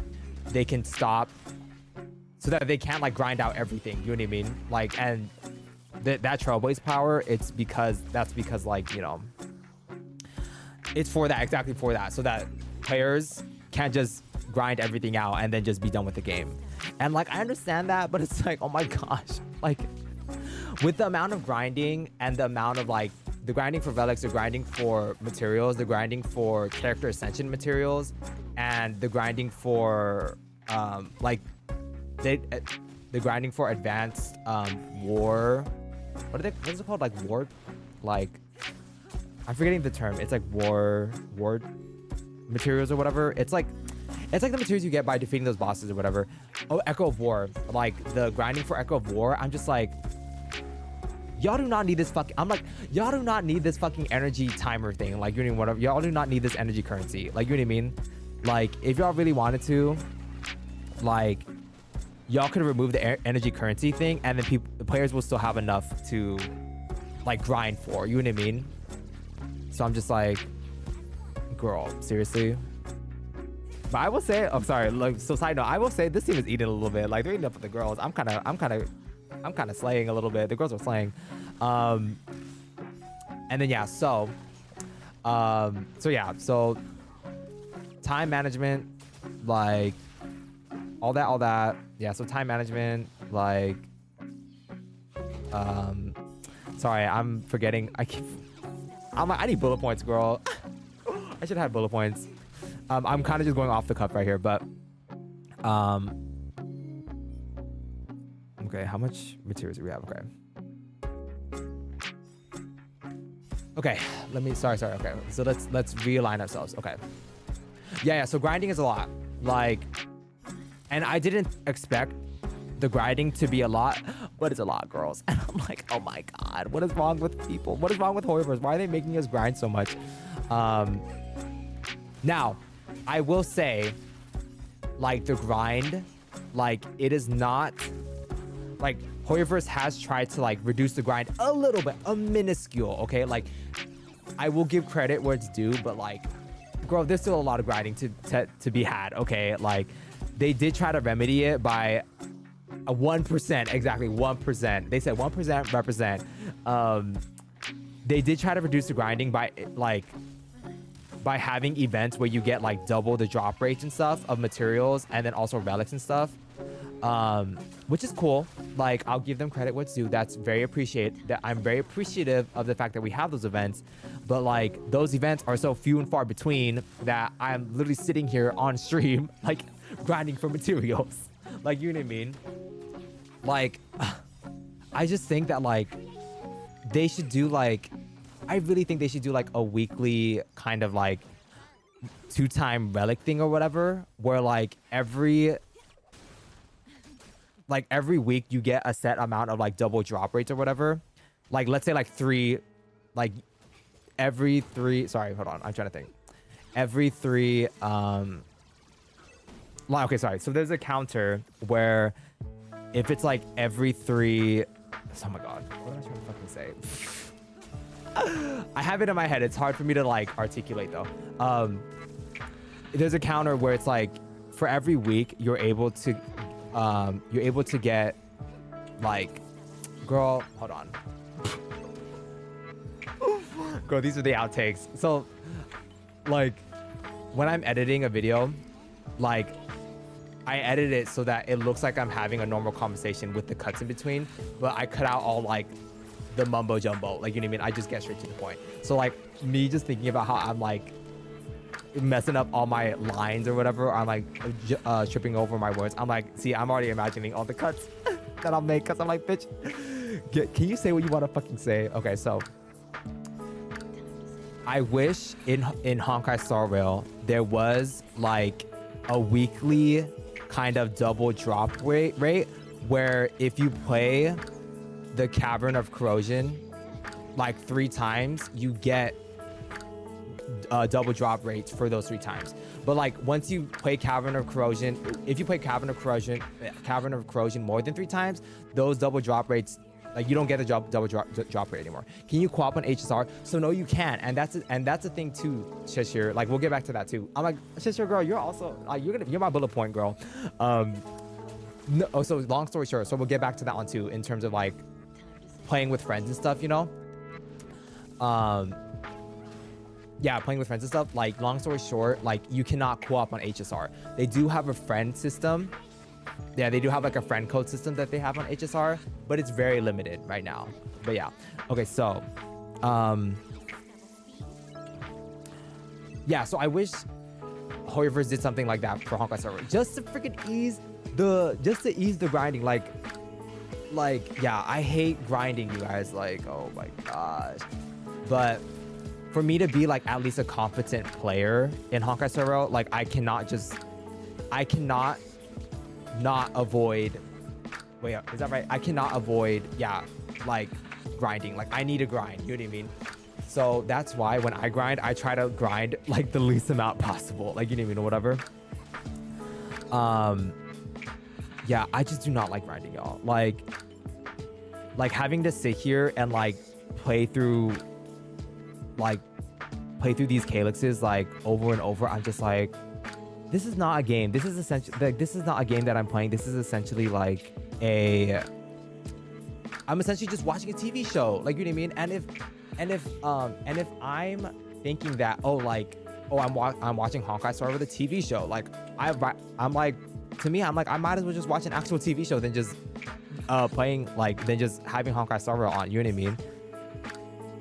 they can stop, so that they can't like grind out everything. You know what I mean? Like, and that trailblaze power, that's because like, you know, it's for that, exactly for that, so that players can't just grind everything out and then just be done with the game. And like I understand that, but it's like, oh my gosh, like with the amount of grinding and the amount of like the grinding for relics, the grinding for materials, the grinding for character ascension materials, and the grinding for the grinding for advanced war, what is it called, like war, like I'm forgetting the term. It's like war materials or whatever. It's like the materials you get by defeating those bosses or whatever. Oh, Echo of War. Like the grinding for Echo of War. I'm just like, y'all do not need this y'all do not need this fucking energy timer thing. Like, you know what? Y'all do not need this energy currency. Like, you know what I mean? Like, if y'all really wanted to, like, y'all could remove the energy currency thing, and then the players will still have enough to like grind for. You know what I mean? So I'm just like, girl, seriously. But I will say, oh sorry, like, so side note, I will say this team is eating a little bit. Like they're eating up with the girls. I'm kind of slaying a little bit. The girls are slaying. And then yeah, so time management, like all that. Yeah, so time management, like sorry, I'm forgetting. I'm like, I need bullet points, girl. I should have bullet points. I'm kind of just going off the cuff right here, but okay, how much materials do we have? Okay, okay, so let's realign ourselves. Okay, yeah, so grinding is a lot, like, and I didn't expect the grinding to be a lot, but it's a lot, girls. And I'm like, oh my god, what is wrong with people? What is wrong with Hoyoverse? Why are they making us grind so much? Now, I will say, like, the grind, like, it is not, like, Hoyoverse has tried to, like, reduce the grind a little bit, a minuscule, okay? Like, I will give credit where it's due, but, like, girl, there's still a lot of grinding to be had, okay? Like, they did try to remedy it by a 1%, exactly 1%. They said 1% represent. They did try to reduce the grinding by having events where you get like double the drop rates and stuff of materials, and then also relics and stuff. which is cool. Like, I'll give them credit what's due. That's very appreciated. That I'm very appreciative of the fact that we have those events. But like, those events are so few and far between that I'm literally sitting here on stream, like grinding for materials. Like, you know what I mean? Like, I just think that like they should do like, I really think they should do like a weekly kind of like 2-time relic thing or whatever, where like every week you get a set amount of like double drop rates or whatever. Like, let's say like 3, like every 3, sorry, hold on, I'm trying to think. Every 3, okay, sorry. So there's a counter where if it's like every 3, oh my God, what am I trying to fucking say? I have it in my head. It's hard for me to like articulate though. There's a counter where it's like for every week you're able to get like, girl, hold on. Girl, these are the outtakes. So like when I'm editing a video, like I edit it so that it looks like I'm having a normal conversation with the cuts in between, but I cut out all like the mumbo jumbo, like, you know what I mean? I just get straight to the point. So like me just thinking about how I'm like messing up all my lines or whatever, I'm like tripping over my words. I'm like, see, I'm already imagining all the cuts that I'll make because I'm like, bitch, can you say what you want to fucking say? Okay, so I wish in Honkai Star Rail there was like a weekly kind of double drop rate where if you play the Cavern of Corrosion like 3 times, you get double drop rates for those 3 times. But like once you play Cavern of Corrosion, if you play Cavern of Corrosion more than 3 times, those double drop rates, like you don't get the double drop rate anymore. Can you co-op on HSR? So no, you can, and that's a thing too, Shishir. Like we'll get back to that too. I'm like, Shishir girl, you're also like you're my bullet point girl. No, so long story short, so we'll get back to that one too in terms of like playing with friends and stuff, you know. Yeah, playing with friends and stuff. Like long story short, like you cannot co-op on HSR. They do have a friend system. Yeah, they do have like a friend code system that they have on HSR, but it's very limited right now. But yeah, okay, so yeah, so I wish Hoyoverse did something like that for Honkai Star Rail, just to freaking ease the grinding. Like yeah, I hate grinding, you guys. Like, oh my gosh. But for me to be like at least a competent player in Honkai Star Rail, like I cannot not avoid, wait, is that right? I cannot avoid, yeah, like grinding. Like I need to grind, you know what I mean? So that's why when I grind, I try to grind like the least amount possible, like, you know what I mean, or whatever. Yeah, I just do not like grinding, y'all. Like having to sit here and like play through these calyxes like over and over. I'm just like, this is not a game. This is essentially like, this is not a game that I'm playing. This is essentially like I'm essentially just watching a TV show, like, you know what I mean? And if I'm thinking that, I'm watching Honkai Star Rail, the TV show, like I'm like, to me, I'm like, I might as well just watch an actual TV show than just playing, like, than just having Honkai Star Rail on, you know what I mean?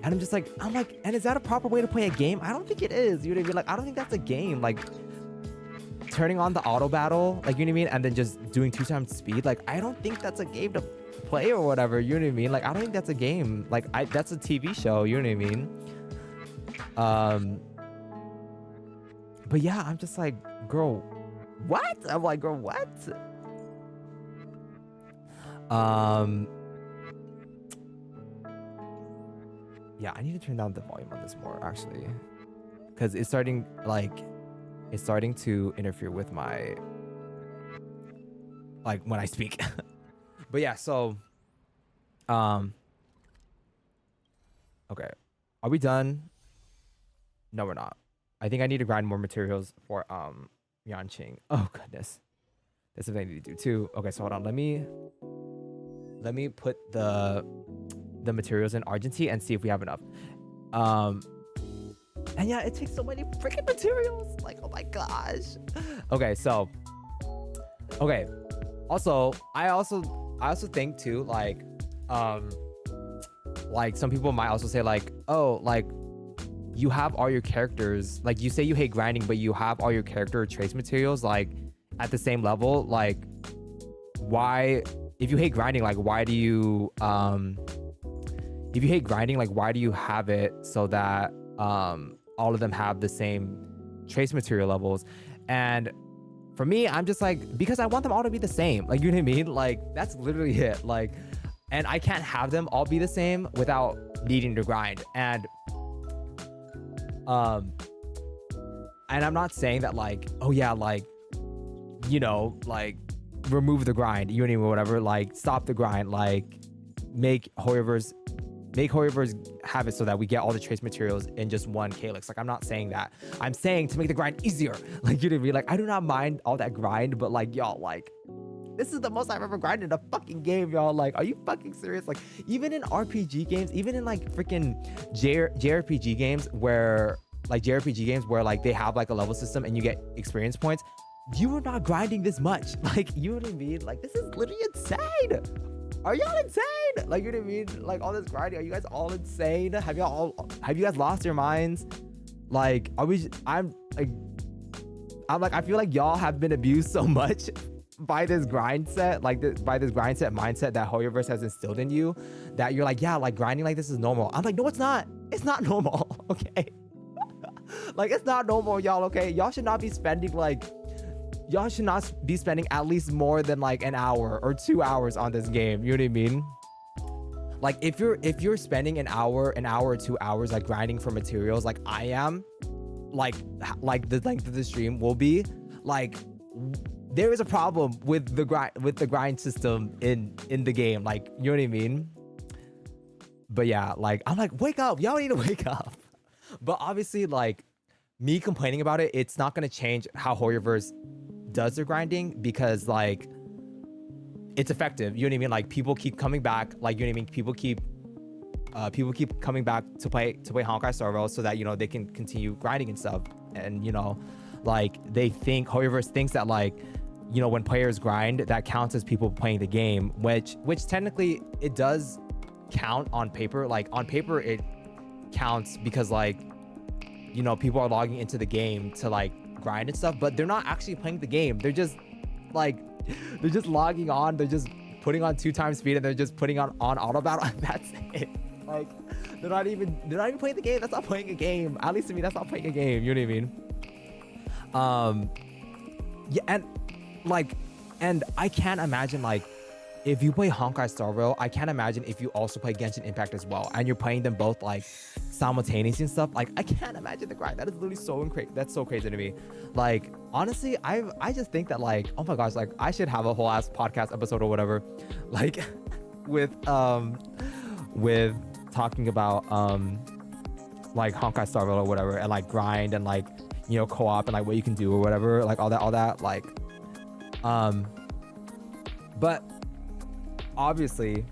And I'm like, and is that a proper way to play a game? I don't think it is, you know what I mean? Like, I don't think that's a game. Like, turning on the auto battle, like, you know what I mean? And then just doing 2 times speed, like, I don't think that's a game to play or whatever, you know what I mean? Like, I don't think that's a game. Like, that's a TV show, you know what I mean? But yeah, I'm just like, girl, what? I'm like, girl, what? Yeah, I need to turn down the volume on this more, actually, because it's starting to interfere with my, like, when I speak. But yeah, so okay, are we done? No, we're not. I think I need to grind more materials for Yanqing. Oh goodness, that's something I need to do too. Okay, so hold on, let me put the materials in Argenti and see if we have enough. And yeah, it takes so many freaking materials. Like, oh my gosh. Okay, so, okay. Also, I also think too, like some people might also say like, oh, like you have all your characters, like you say you hate grinding, but you have all your character trace materials like at the same level. Like, why, if you hate grinding, like why do you if you hate grinding, like why do you have it so that all of them have the same trace material levels? And for me, I'm just like, because I want them all to be the same. Like, you know what I mean? Like, that's literally it. Like, and I can't have them all be the same without needing to grind. And I'm not saying that like, oh yeah, like, you know, like remove the grind, you know what I mean, whatever, like stop the grind, like make Hoyoverse have it so that we get all the trace materials in just one calyx. Like, I'm not saying that. I'm saying to make the grind easier. Like, you know what I mean? Like, I do not mind all that grind, but like, y'all, like, this is the most I've ever grinded in a fucking game, y'all. Like, are you fucking serious? Like, even in RPG games, even in like freaking JRPG games where like they have like a level system and you get experience points, you are not grinding this much. Like, you know what I mean? Like, this is literally insane. Are y'all insane? Like, you know what I mean? Like, all this grinding, are you guys all insane? Have you guys lost your minds? Like, I'm like, I feel like y'all have been abused so much by this grind set, by this grind set mindset that Hoyoverse has instilled in you, that you're like, yeah, like grinding like this is normal. I'm like, no, it's not. It's not normal, okay? Like, it's not normal, y'all, okay? Y'all should not be spending at least more than like an hour or 2 hours on this game. You know what I mean? Like, if you're spending an hour or 2 hours like grinding for materials like I am, like the length of the stream will be, like, there is a problem with the grind system in the game. Like, you know what I mean? But yeah, like, I'm like, wake up, y'all need to wake up. But obviously, like, me complaining about it, it's not gonna change how Hoyoverse does their grinding, because like it's effective. You know what I mean? Like, people keep coming back. Like, you know what I mean? People keep coming back to play Honkai Star Rail so that, you know, they can continue grinding and stuff. And, you know, like, Hoyoverse thinks that, like, you know, when players grind, that counts as people playing the game, which technically it does count on paper. Like, on paper it counts because, like, you know, people are logging into the game to like grind and stuff, but they're not actually playing the game. They're just like, they're just logging on, they're just putting on 2x speed, and they're just putting on auto battle, and that's it. Like, they're not even playing the game. That's not playing a game. At least to me, that's not playing a game. You know what I mean? Yeah, and I can't imagine, like, if you play Honkai Star Rail, I can't imagine if you also play Genshin Impact as well, and you're playing them both like simultaneously and stuff. Like, I can't imagine the grind. That is literally that's so crazy to me. Like, honestly, I just think that, like, oh my gosh, like, I should have a whole ass podcast episode or whatever, like with talking about like Honkai Star Rail or whatever, and like grind and like, you know, co-op and like what you can do or whatever, like all that, like, but obviously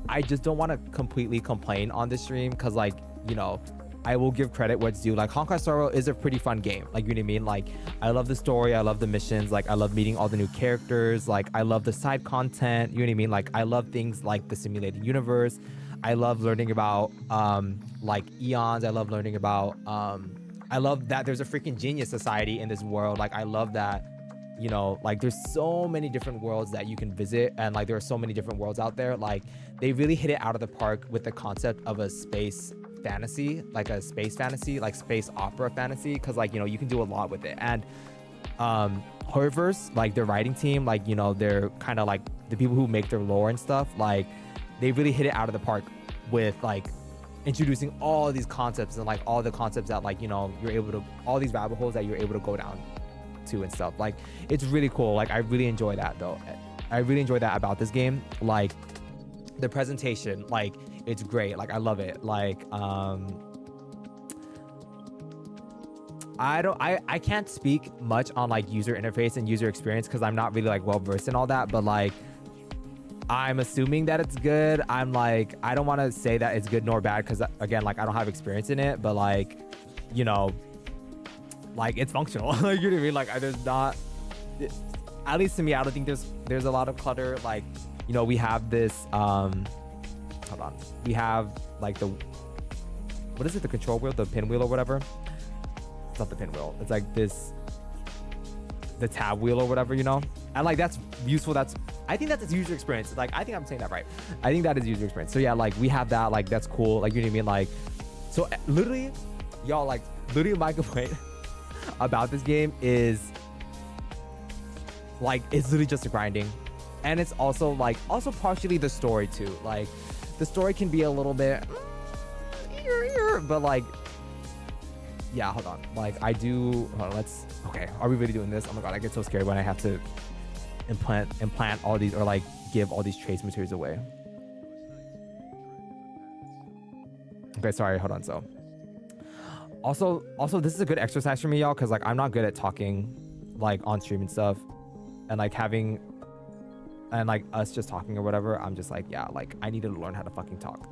I just don't want to completely complain on this stream, because, like, you know, I will give credit what's due. Like, Honkai Star Rail is a pretty fun game. Like, you know what I mean? Like, I love the story, I love the missions, like, I love meeting all the new characters, like, I love the side content, you know what I mean? Like, I love things like the simulated universe. I love learning about like eons. I love learning about I love that there's a freaking genius society in this world. Like, I love that, you know, like, there's so many different worlds that you can visit, and like there are so many different worlds out there. Like, they really hit it out of the park with the concept of a space fantasy, like a space fantasy, like space opera fantasy, because, like, you know, you can do a lot with it. And Hoyoverse, like, their writing team, like, you know, they're kind of like the people who make their lore and stuff, like, they really hit it out of the park with like introducing all these concepts, and like all the concepts that, like, you know, you're able to, all these rabbit holes that you're able to go down to and stuff. Like, it's really cool. Like, I really enjoy that though. I really enjoy that about this game. Like, the presentation, like, it's great. Like, I love it. Like, I can't speak much on like user interface and user experience, because I'm not really like well versed in all that, but like, I'm assuming that it's good. I'm like, I don't want to say that it's good nor bad, because again, like, I don't have experience in it, but like, you know, like, it's functional. Like, you know what I mean? Like, there's not, at least to me, I don't think there's a lot of clutter. Like, you know, we have this hold on, we have like the, what is it, the control wheel, the pinwheel or whatever. It's not the pinwheel, it's like this, the tab wheel or whatever, you know. And like that's useful. That's, I think that's its user experience. Like I think I'm saying that right. I think that is user experience. So yeah, like we have that, like that's cool, like you know what I mean. Like, so literally y'all, like literally my complaint about this game is like it's literally just a grinding, and it's also like also partially the story too. Like the story can be a little bit but like, yeah, hold on, like I do, hold on, let's, okay, are we really doing this? Oh my god, I get so scared when I have to implant all these, or like give all these trace materials away. Okay, sorry, hold on. So also this is a good exercise for me, y'all, because like I'm not good at talking like on stream and stuff, and like having, and like us just talking or whatever, I'm just like, yeah, like I need to learn how to fucking talk.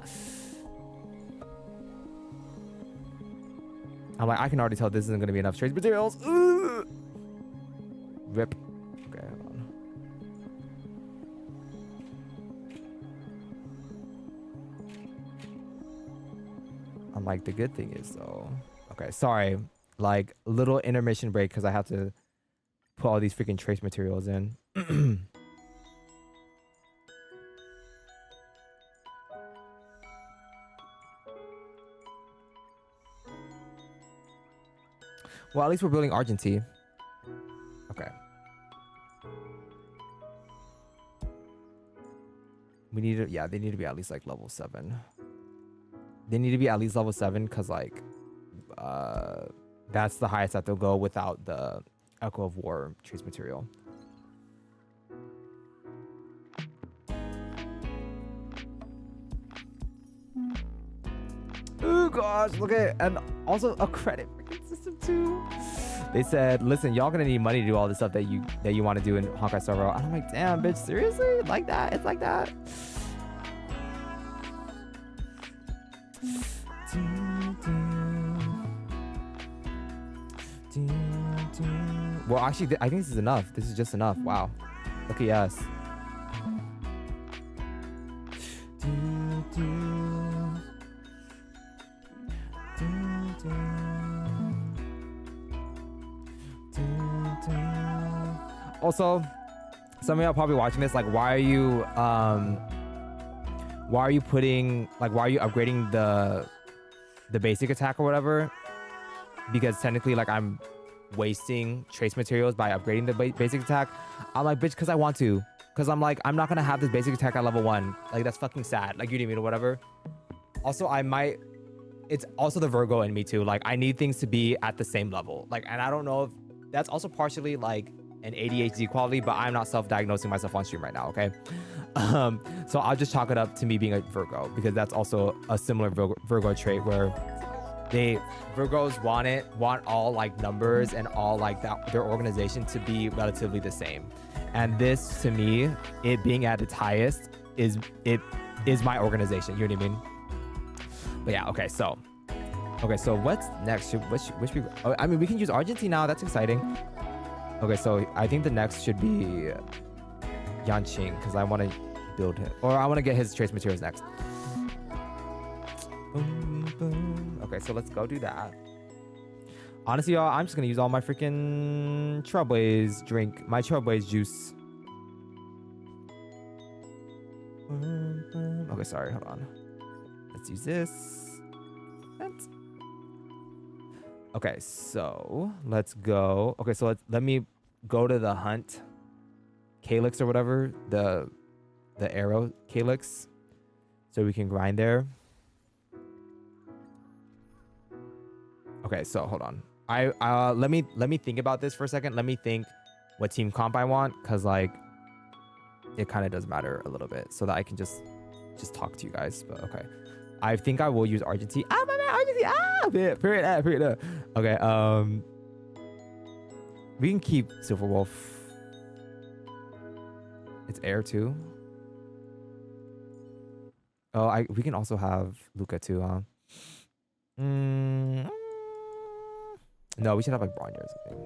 I'm like, I can already tell this isn't gonna be enough trace materials. Ugh. Rip. Okay, hold on. I'm like, the good thing is though, okay, sorry, like little intermission break because I have to put all these freaking trace materials in. Well, at least we're building Argenti. Okay. We need to, yeah, they need to be at least like level 7. They need to be at least level 7 because like that's the highest that they'll go without the Echo of War trace material. Oh gosh, look at, and also a credit freaking system too. They said, listen, y'all gonna need money to do all the stuff that you want to do in Honkai Star Rail. And I'm like, damn, bitch, seriously? Like that? It's like that? Well, actually, I think this is enough. This is just enough. Wow. Okay, yes. Also, some of y'all probably watching this, like, why are you putting, like, why are you upgrading the basic attack or whatever? Because technically, like, I'm wasting trace materials by upgrading the basic attack. I'm like, bitch, because I want to. Because I'm like, I'm not gonna have this basic attack at level 1. Like, that's fucking sad. Like, you know what I mean, or whatever. Also, I might, it's also the Virgo in me too. Like, I need things to be at the same level. Like, and I don't know if that's also partially like an ADHD quality, but I'm not self-diagnosing myself on stream right now, okay? So I'll just chalk it up to me being a Virgo, because that's also a similar Virgo trait where Virgos want all like numbers and all like that, their organization to be relatively the same. And this, to me, it being at its highest is my organization. You know what I mean? But yeah, okay. So what's next? Which we? Oh, I mean, we can use Argenti now. That's exciting. Okay, so I think the next should be Yanqing, because I want to build him, or I want to get his trace materials next. Boom, boom. Okay, so let's go do that. Honestly, y'all, I'm just gonna use all my freaking Trailblaze drink, my Trailblaze juice. Okay, sorry, hold on. Let's use this. Okay, so let's go. Okay, so let me go to the hunt calyx or whatever, the arrow calyx, so we can grind there. Okay, so hold on. Let me think about this for a second. Let me think what team comp I want, because like it kind of does matter a little bit, so that I can just talk to you guys. But okay, I think I will use Argenti. Ah, my man, Argenti. Ah, period. Okay, we can keep Silver Wolf. It's air too. Oh, we can also have Luca too, huh? No, we should have like Bronze or something.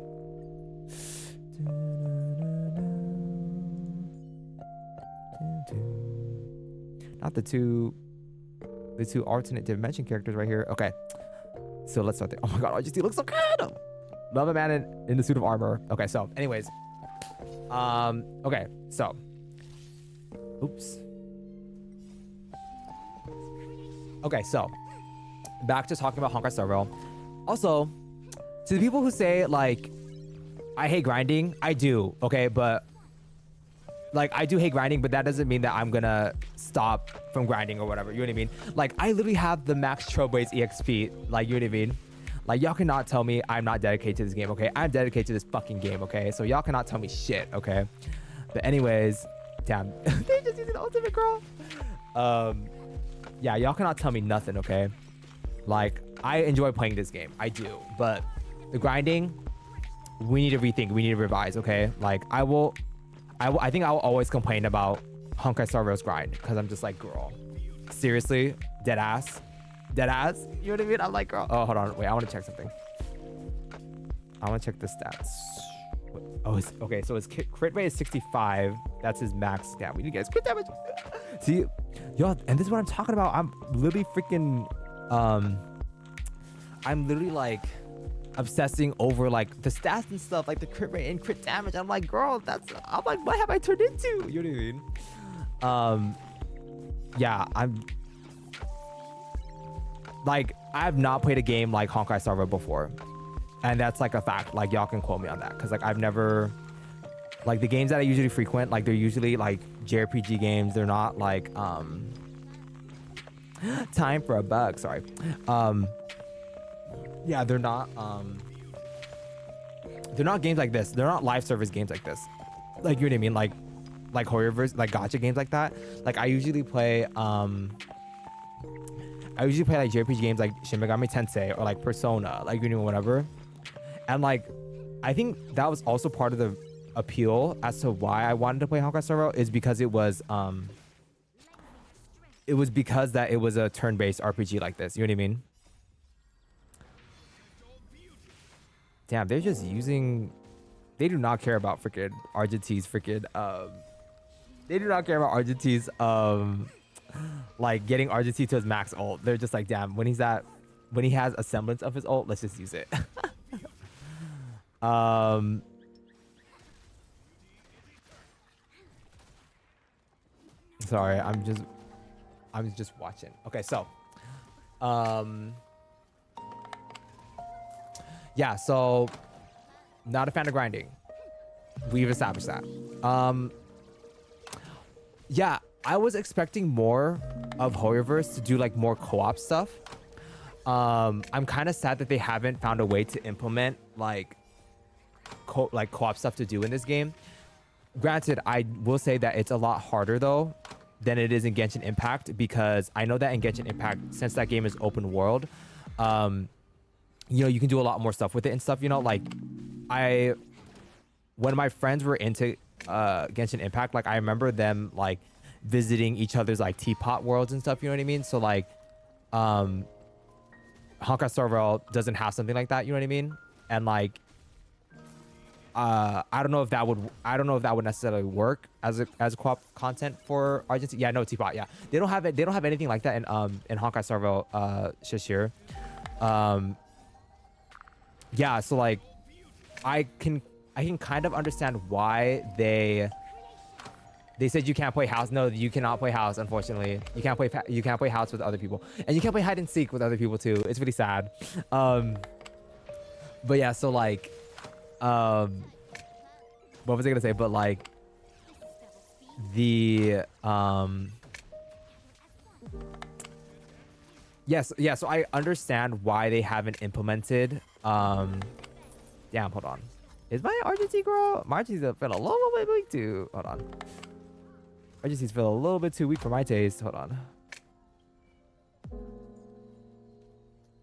Not the two alternate dimension characters right here. Okay. So let's start there. Oh my god, Argenti looks so good. Love a man in the suit of armor. Okay, so anyways. Okay, so. Oops. Okay, so. Back to talking about Honkai Star Rail. Also, to the people who say, like, I hate grinding, I do, okay? But, like, I do hate grinding, but that doesn't mean that I'm gonna stop from grinding or whatever, you know what I mean? Like, I literally have the max Trailblaze EXP, like, you know what I mean? Like, y'all cannot tell me I'm not dedicated to this game, okay? I'm dedicated to this fucking game, okay? So y'all cannot tell me shit, okay? But anyways, damn, they just using the ultimate, girl. Yeah, y'all cannot tell me nothing, okay? Like, I enjoy playing this game, I do, but the grinding, we need to rethink, we need to revise, okay? Like, I think I will always complain about Honkai Star Rail's grind, because I'm just like, girl, seriously, dead ass, you know what I mean? I'm like, girl, oh, hold on, wait, I want to check something. I want to check the stats. Oh, okay, so his crit rate is 65. That's his max. Damn, we need to get his crit damage. See, yo, and this is what I'm talking about. I'm literally freaking, I'm literally like obsessing over like the stats and stuff, like the crit rate and crit damage. I'm like, girl, I'm like, what have I turned into? You know what I mean? Yeah, I'm like, I have not played a game like Honkai Star Rail before. And that's like a fact. Like, y'all can quote me on that. Because like, I've never, like the games that I usually frequent, like they're usually like JRPG games. They're not like, time for a bug, sorry. Yeah, they're not games like this. They're not live service games like this. Like, you know what I mean? Like Horrorverse, like gacha games like that. Like I usually play like JRPG games like Shin Megami Tensei or like Persona, like, you know, whatever. And like, I think that was also part of the appeal as to why I wanted to play Honkai Star Rail, is because it was because that it was a turn-based RPG like this. You know what I mean? Damn, they're just using. They do not care about freaking Argenti's freaking. They do not care about Argenti's like getting Argenti to his max ult. They're just like, damn, when he has a semblance of his ult, let's just use it. Sorry, I'm just watching. Okay, so yeah, so not a fan of grinding. We've established that. Yeah, I was expecting more of Horrorverse to do like more co-op stuff. I'm kind of sad that they haven't found a way to implement like co-op stuff to do in this game. Granted, I will say that it's a lot harder though than it is in Genshin Impact, because I know that in Genshin Impact, since that game is open world, you know, you can do a lot more stuff with it and stuff, you know, like when my friends were into Genshin Impact, like I remember them like visiting each other's like teapot worlds and stuff, you know what I mean? So like Honkai Star Rail doesn't have something like that, you know what I mean? And like I don't know if that would necessarily work as a co-op content for Argentina. Yeah, no, teapot, yeah. They don't have anything like that in Honkai Star Rail Shashir. Yeah, so like I can kind of understand why they said you can't play house. No, you cannot play house, unfortunately. You can't play house with other people. And you can't play hide and seek with other people too. It's really sad. But yeah, so like what was I gonna say? But like the yes, yeah, so I understand why they haven't implemented damn, hold on. Is my Argenti girl? My Argenti's feeling a little bit weak too. Hold on. Argenti's feeling a little bit too weak for my taste. Hold on.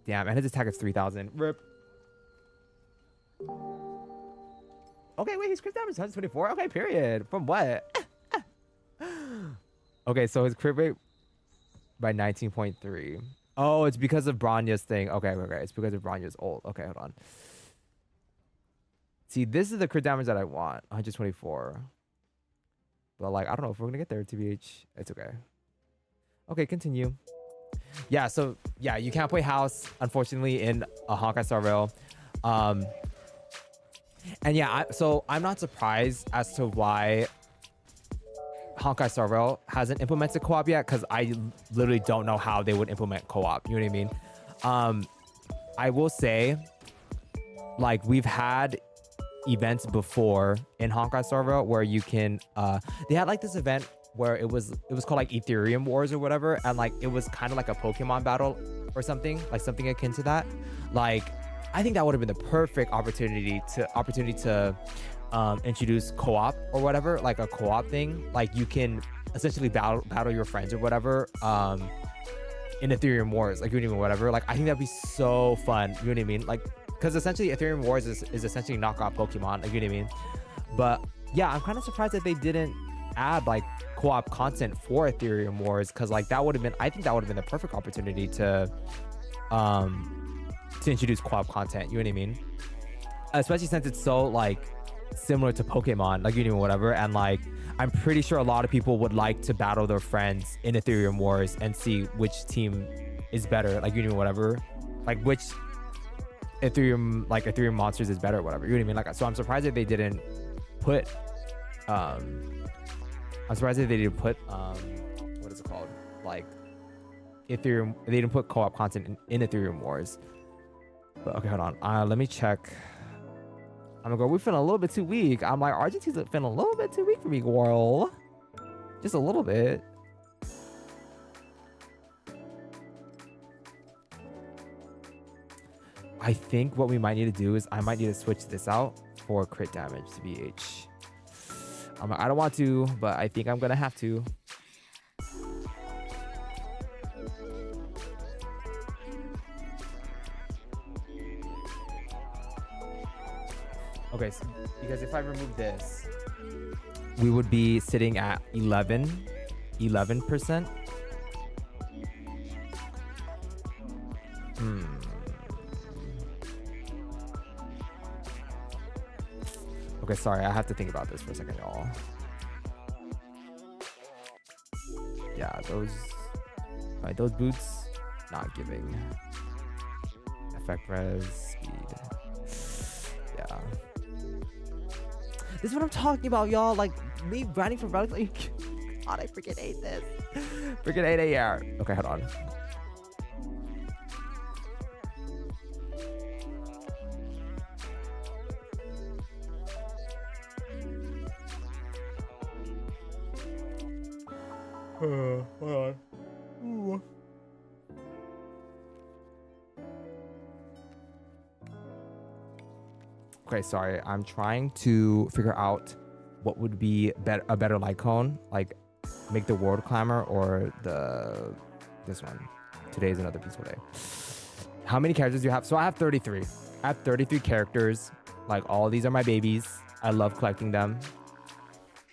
Damn, and his attack is 3,000. Rip. Okay, wait, his crit damage is 124? Okay, period. From what? Okay, so his crit rate by 19.3. Oh, it's because of Bronya's thing. Okay. It's because of Bronya's ult. Okay, hold on. See, this is the crit damage that I want. 124. But like, I don't know if we're gonna get there, TBH. It's okay. Okay, continue. Yeah, so yeah, you can't play house, unfortunately, in a Honkai Star Rail. Um, and yeah, so I'm not surprised as to why Honkai Star Rail hasn't implemented co-op yet, because I literally don't know how they would implement co-op. You know what I mean? I will say, like, we've had events before in Honkai Star Rail where you can they had like this event where it was called like Ethereum Wars or whatever, and like it was kind of like a Pokemon battle or something, like something akin to that. Like, I think that would have been the perfect opportunity to introduce co-op or whatever, like a co-op thing. Like, you can essentially battle your friends or whatever in Ethereum Wars, like, you know, whatever. Like, I think that'd be so fun. You know what I mean? Like, because essentially Ethereum Wars is essentially knockoff Pokemon, like, you know what I mean? But yeah, I'm kind of surprised that they didn't add like co-op content for Ethereum Wars, because like that would have been, I think that would have been the perfect opportunity to introduce co-op content. You know what I mean? Especially since it's so like similar to Pokemon, like, you know, whatever. And like, I'm pretty sure a lot of people would like to battle their friends in Ethereum Wars and see which team is better, like, you know, whatever, like which Ethereum monsters is better or whatever. You know what I mean? Like, so I'm surprised that they didn't put what is it called? Like, Ethereum, they didn't put co-op content in Ethereum Wars. But okay, hold on. Let me check. I'm gonna go, we're feeling a little bit too weak. I'm like, Argentina's feeling a little bit too weak for me, girl. Just a little bit. I think what we might need to do is I might need to switch this out for crit damage to BH. I don't want to, but I think I'm gonna have to. Okay, so because if I remove this, we would be sitting at 11%. Okay, sorry, I have to think about this for a second, y'all. Yeah, those boots, not giving. Effect res, speed. Yeah. This is what I'm talking about, y'all. Like, me grinding for relics. Like, God, I freaking hate this. Freaking hate AR. Okay, hold on. Hold on. Ooh. Okay, sorry. I'm trying to figure out what would be a better light cone, like make the world climber or this one. Today is another peaceful day. How many characters do you have? So I have 33. I have 33 characters. Like, all of these are my babies. I love collecting them.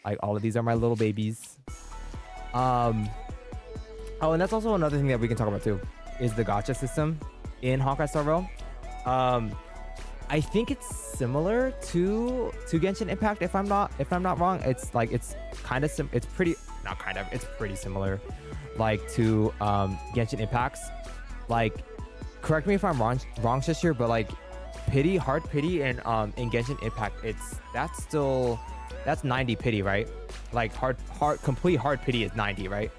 Like, all of these are my little babies. Oh, and that's also another thing that we can talk about too, is the gacha system in Honkai Star Rail. I think it's similar to Genshin Impact, if I'm not wrong. It's like, it's kind of it's pretty similar, like, to Genshin Impact's. Like, correct me if I'm wrong, Shishir, but like, hard pity in Genshin Impact, that's 90 pity, right? Like, complete hard pity is 90, right?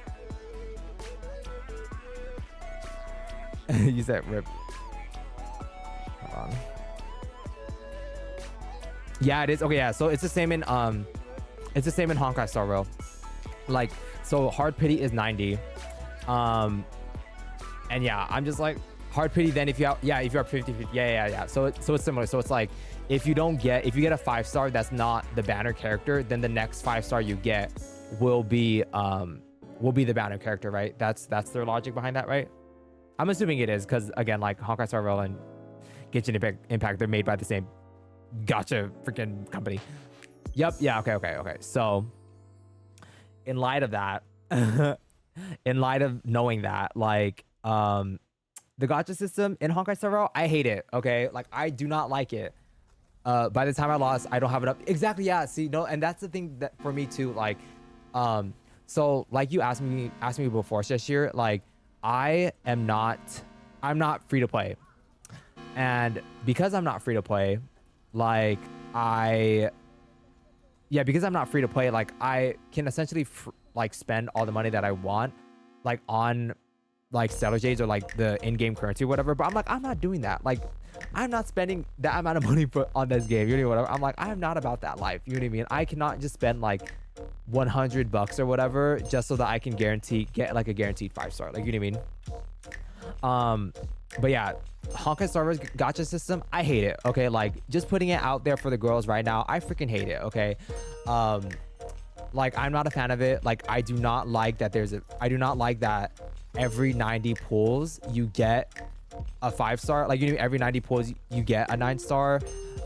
You said rip. Hold on. Yeah, it is. Okay, yeah. So it's the same in Honkai Star Rail. Like, so hard pity is 90. And yeah, I'm just like, hard pity then if you have 50. Yeah. So it's similar. So it's like, if you get a 5-star that's not the banner character, then the next 5-star you get will be the banner character, right? That's their logic behind that, right? I'm assuming it is, because again, like, Honkai Star Rail and Genshin Impact, they're made by the same gotcha freaking company. Yep. Yeah. Okay. So, in light of that, in light of knowing that, like, the gacha system in Honkai Star Rail, I hate it. Okay, like, I do not like it. By the time I lost, I don't have it up. Exactly. Yeah. See, no, and that's the thing that for me too. Like, So like you asked me before, Shashir, like I'm not free to play. And because I'm not free to play, like because I'm not free to play, like I can essentially like spend all the money that I want, like on like stellar jades or like the in-game currency or whatever. But I'm like, I'm not doing that. Like I'm not spending that amount of money on this game. You know whatever. I'm like, I'm not about that life. You know what I mean? I cannot just spend like $100 or whatever just so that I can get like a guaranteed 5-star. Like, you know what I mean? But yeah, Honkai Star Rail's gacha system, I hate it. Okay, like just putting it out there for the girls right now, I freaking hate it. Okay, like I'm not a fan of it. Like I do not like that every 90 pulls you get a 5-star. Like, you know, every 90 pulls you get a 9-star,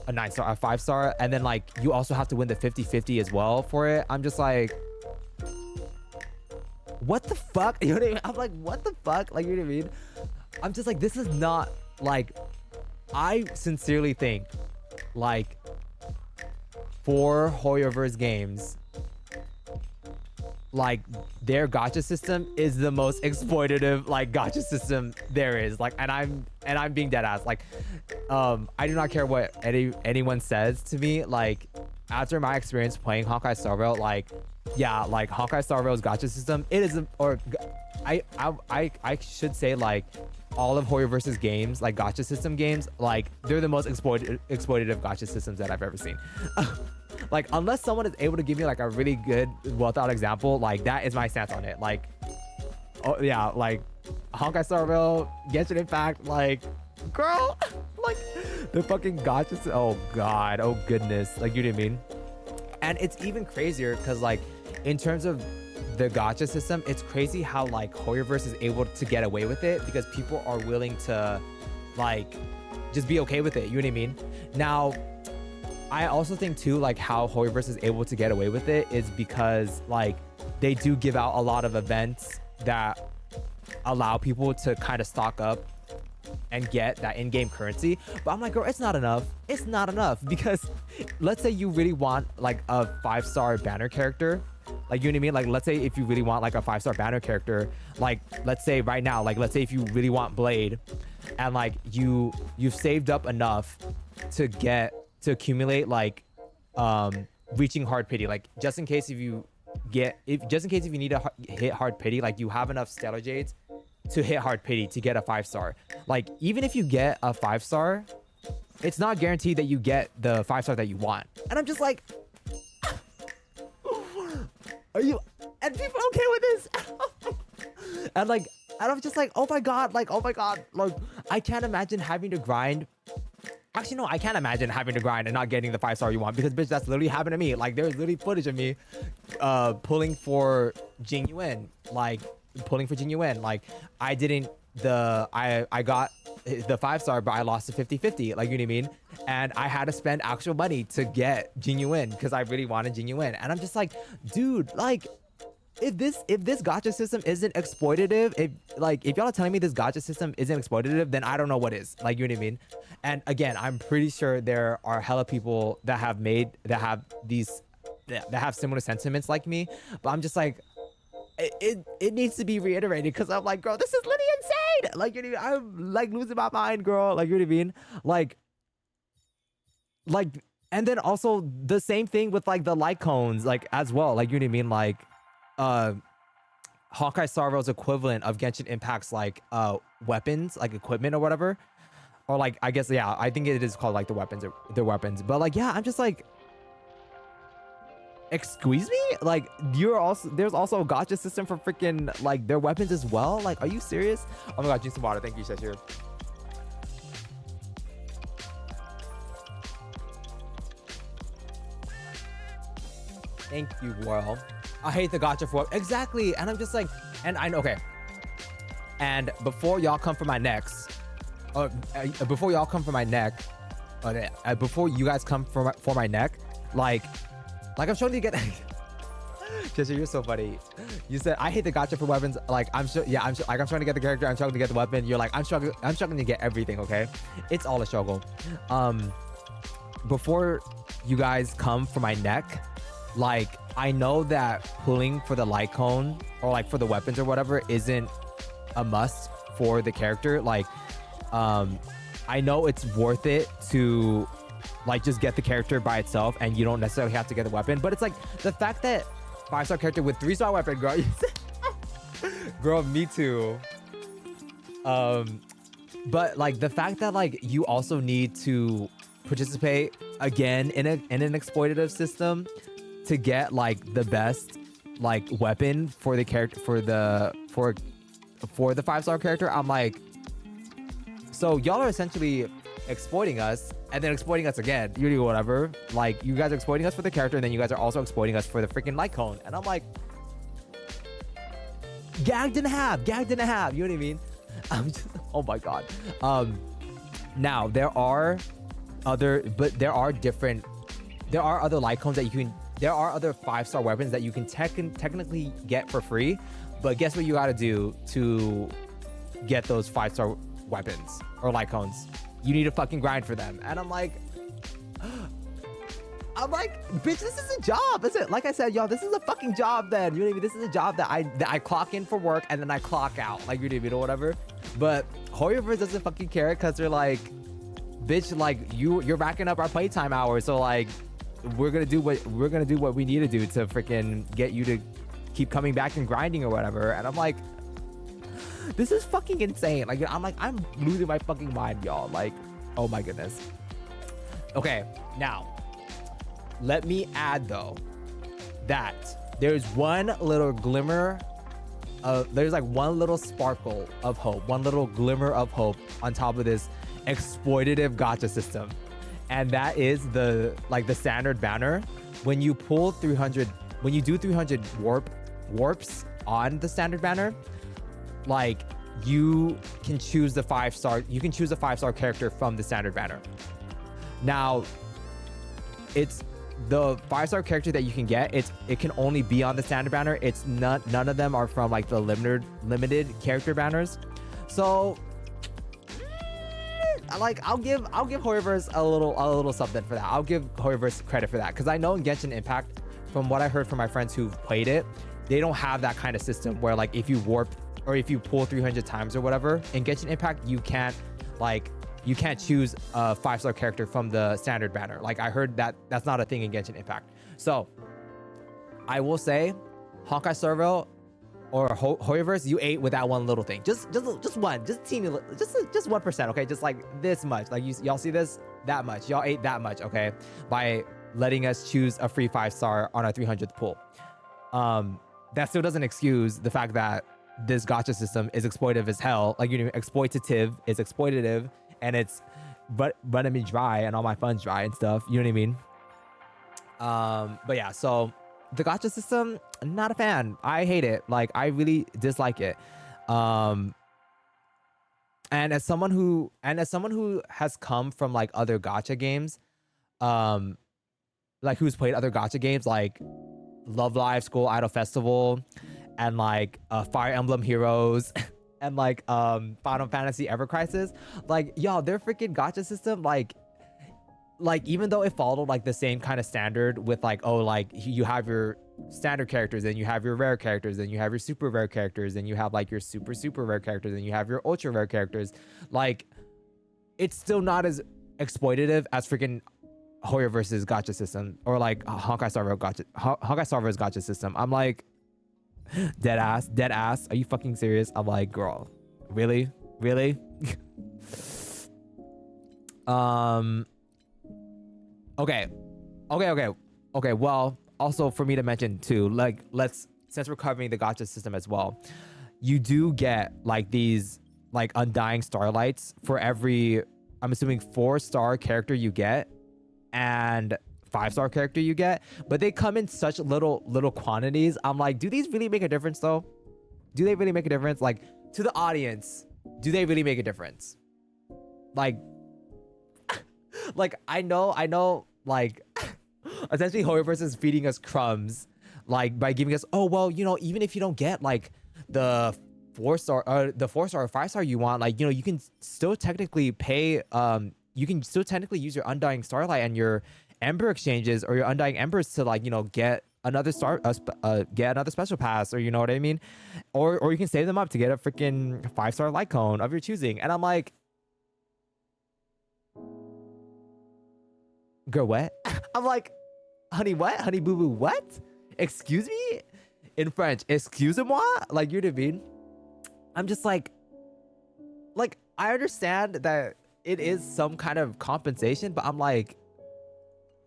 a 5-star, and then like you also have to win the 50-50 as well for it. I'm just like, what the fuck? You know what I mean? I'm like, what the fuck? Like, you know what I mean? I'm just like, this is not like, I sincerely think like for Hoyoverse games, like their gacha system is the most exploitative like gacha system there is. Like, and I'm being dead ass. Like, I do not care what anyone says to me. Like, after my experience playing Honkai Star Rail, like, yeah, like Honkai Star Rail's gacha system, it is, or I should say like all of Hoyoverse's games, like gacha system games, like they're the most exploitative gacha systems that I've ever seen. Like, unless someone is able to give me like a really good, well thought example, like that is my stance on it. Like, oh yeah, like Honkai Star Rail, Genshin Impact, like, girl, like the fucking gacha. Oh god, oh goodness, like, you know what I mean? And it's even crazier because like in terms of the gacha system, it's crazy how like Hoyoverse is able to get away with it because people are willing to like just be okay with it. You know what I mean? Now, I also think too, like how Hoyoverse is able to get away with it is because like they do give out a lot of events that allow people to kind of stock up and get that in-game currency. But I'm like, girl, it's not enough. It's not enough because let's say you really want like a 5-star banner character. Like, you know what I mean? Like, let's say if you really want like a 5-star banner character, like let's say right now, like let's say if you really want Blade and like you've saved up enough to accumulate like reaching hard pity, like just in case if you need to hit hard pity, like you have enough stellar jades to hit hard pity to get a 5-star. Like, even if you get a 5-star, it's not guaranteed that you get the 5-star that you want. And I'm just like, are you, and people okay with this? And like, and I'm just like, oh my god, like I can't imagine having to grind. Actually, no, I can't imagine having to grind and not getting the 5-star you want, because bitch, that's literally happened to me. Like, there's literally footage of me pulling for Jing Yuan. Like, I got the 5-star, but I lost to 50-50. Like, you know what I mean? And I had to spend actual money to get Jing Yuan because I really wanted Jing Yuan. And I'm just like, dude, like, if this gacha system isn't exploitative, if y'all are telling me this gacha system isn't exploitative, then I don't know what is. Like, you know what I mean? And again, I'm pretty sure there are hella people that have similar sentiments like me, but I'm just like, it needs to be reiterated because I'm like, girl, this is literally insane. Like, you know, I'm like losing my mind, girl. Like, you know what I mean? Like, and then also the same thing with like the light cones, like as well. Like, you know what I mean? Like, Honkai Star Rail's equivalent of Genshin Impact's like weapons, like equipment or whatever, or like, I guess, yeah, I think it is called like the weapons. But like, yeah, I'm just like, excuse me, like, there's also a gacha system for freaking like their weapons as well. Like, are you serious? Oh my god, drink some water. Thank you, Shashir. Thank you, World. I hate the gacha for exactly, and I'm just like, and I know, okay. And before y'all come for my necks, before you guys come for my neck, like I'm trying to get. Jesse, you're so funny. You said I hate the gacha for weapons. Like, I'm sure, yeah, I'm trying to get the character. I'm struggling to get the weapon. You're like, I'm struggling to get everything. Okay, it's all a struggle. Before you guys come for my neck, like, I know that pulling for the light cone or like for the weapons or whatever isn't a must for the character. Like, I know it's worth it to like just get the character by itself and you don't necessarily have to get the weapon. But it's like the fact that 5-star character with 3-star weapon, girl, girl, me too. But like the fact that like you also need to participate again in an exploitative system to get like the best like weapon for the character for the 5-star character. I'm like, so y'all are essentially exploiting us and then exploiting us again. You do whatever. Like you guys are exploiting us for the character and then you guys are also exploiting us for the freaking light cone. And I'm like, gagged in half. You know what I mean? I'm just, oh my god. Now there are other light cones that you can. There are other 5-star weapons that you can technically get for free, but guess what you gotta do to get those 5-star weapons or light cones? You need to fucking grind for them. And I'm like, bitch, this is a job, is it? Like I said, y'all, this is a fucking job then. You know what I mean? This is a job that I clock in for work and then I clock out. Like, you know what I mean, or whatever. But Hoyoverse doesn't fucking care because they're like, bitch, like you're racking up our playtime hours, so like we're gonna do what we need to do to freaking get you to keep coming back and grinding or whatever. And I'm like, this is fucking insane. Like I'm losing my fucking mind, y'all. Like, oh my goodness. Okay, now let me add though that there's one little glimmer of, there's like one little sparkle of hope, one little glimmer of hope on top of this exploitative gacha system, and that is the standard banner. When you pull 300, when you do 300 warps on the standard banner, like you can choose the 5-star, you can choose a 5-star character from the standard banner. Now it's the 5-star character that you can get, it can only be on the standard banner. It's none of them are from like the limited character banners. So like I'll give Hoyoverse a little something for that. I'll give Hoyoverse credit for that, because I know in Genshin Impact, from what I heard from my friends who've played it, they don't have that kind of system where like if you warp or if you pull 300 times or whatever in Genshin Impact, you can't choose a 5-star character from the standard banner. Like I heard that that's not a thing in Genshin Impact. So I will say, Honkai Servo or Hoyoverse, you ate with that one little thing. Just one, just teeny, just 1%. Okay, just like this much. Like y'all see this, that much. Y'all ate that much. Okay, by letting us choose a free 5-star on our 300th pull. That still doesn't excuse the fact that this gacha system is exploitative as hell. Like, you know, exploitative is exploitative, and it's running me dry and all my funds dry and stuff. You know what I mean? But yeah, so the gacha system, not a fan. I hate it. Like, I really dislike it. And as someone who has come from like other gacha games, like who's played other gacha games like Love Live, School Idol Festival, and like Fire Emblem Heroes, and like Final Fantasy Ever Crisis, like y'all, their freaking gacha system, like even though it followed like the same kind of standard with like, oh, like you have your standard characters, and you have your rare characters, and you have your super rare characters, and you have like your super rare characters, and you have your ultra rare characters, like it's still not as exploitative as freaking Hoyoverse's gacha system, or like Honkai Star Rail's gacha system. I'm like, dead ass. Are you fucking serious? I'm like, girl, really? Okay. Well, also for me to mention too, like since we're covering the gacha system as well, you do get like these like undying starlights for every, I'm assuming 4-star character you get and 5-star character you get, but they come in such little quantities. I'm like, do these really make a difference though? Do they really make a difference? Like, to the audience, do they really make a difference? Like I know like essentially Hoyoverse is feeding us crumbs, like by giving us, oh well, you know, even if you don't get like the 4-star or 5-star you want, like, you know, you can still technically pay, you can still technically use your Undying Starlight and your Ember exchanges or your Undying Embers to, like, you know, get another get another special pass, or you know what I mean, or you can save them up to get a freaking 5-star light cone of your choosing. And I'm like, girl, what? I'm like, honey, what? Honey, boo boo, what? Excuse me? In French, excusez-moi? Like, you know what I mean? I'm just like, I understand that it is some kind of compensation, but I'm like,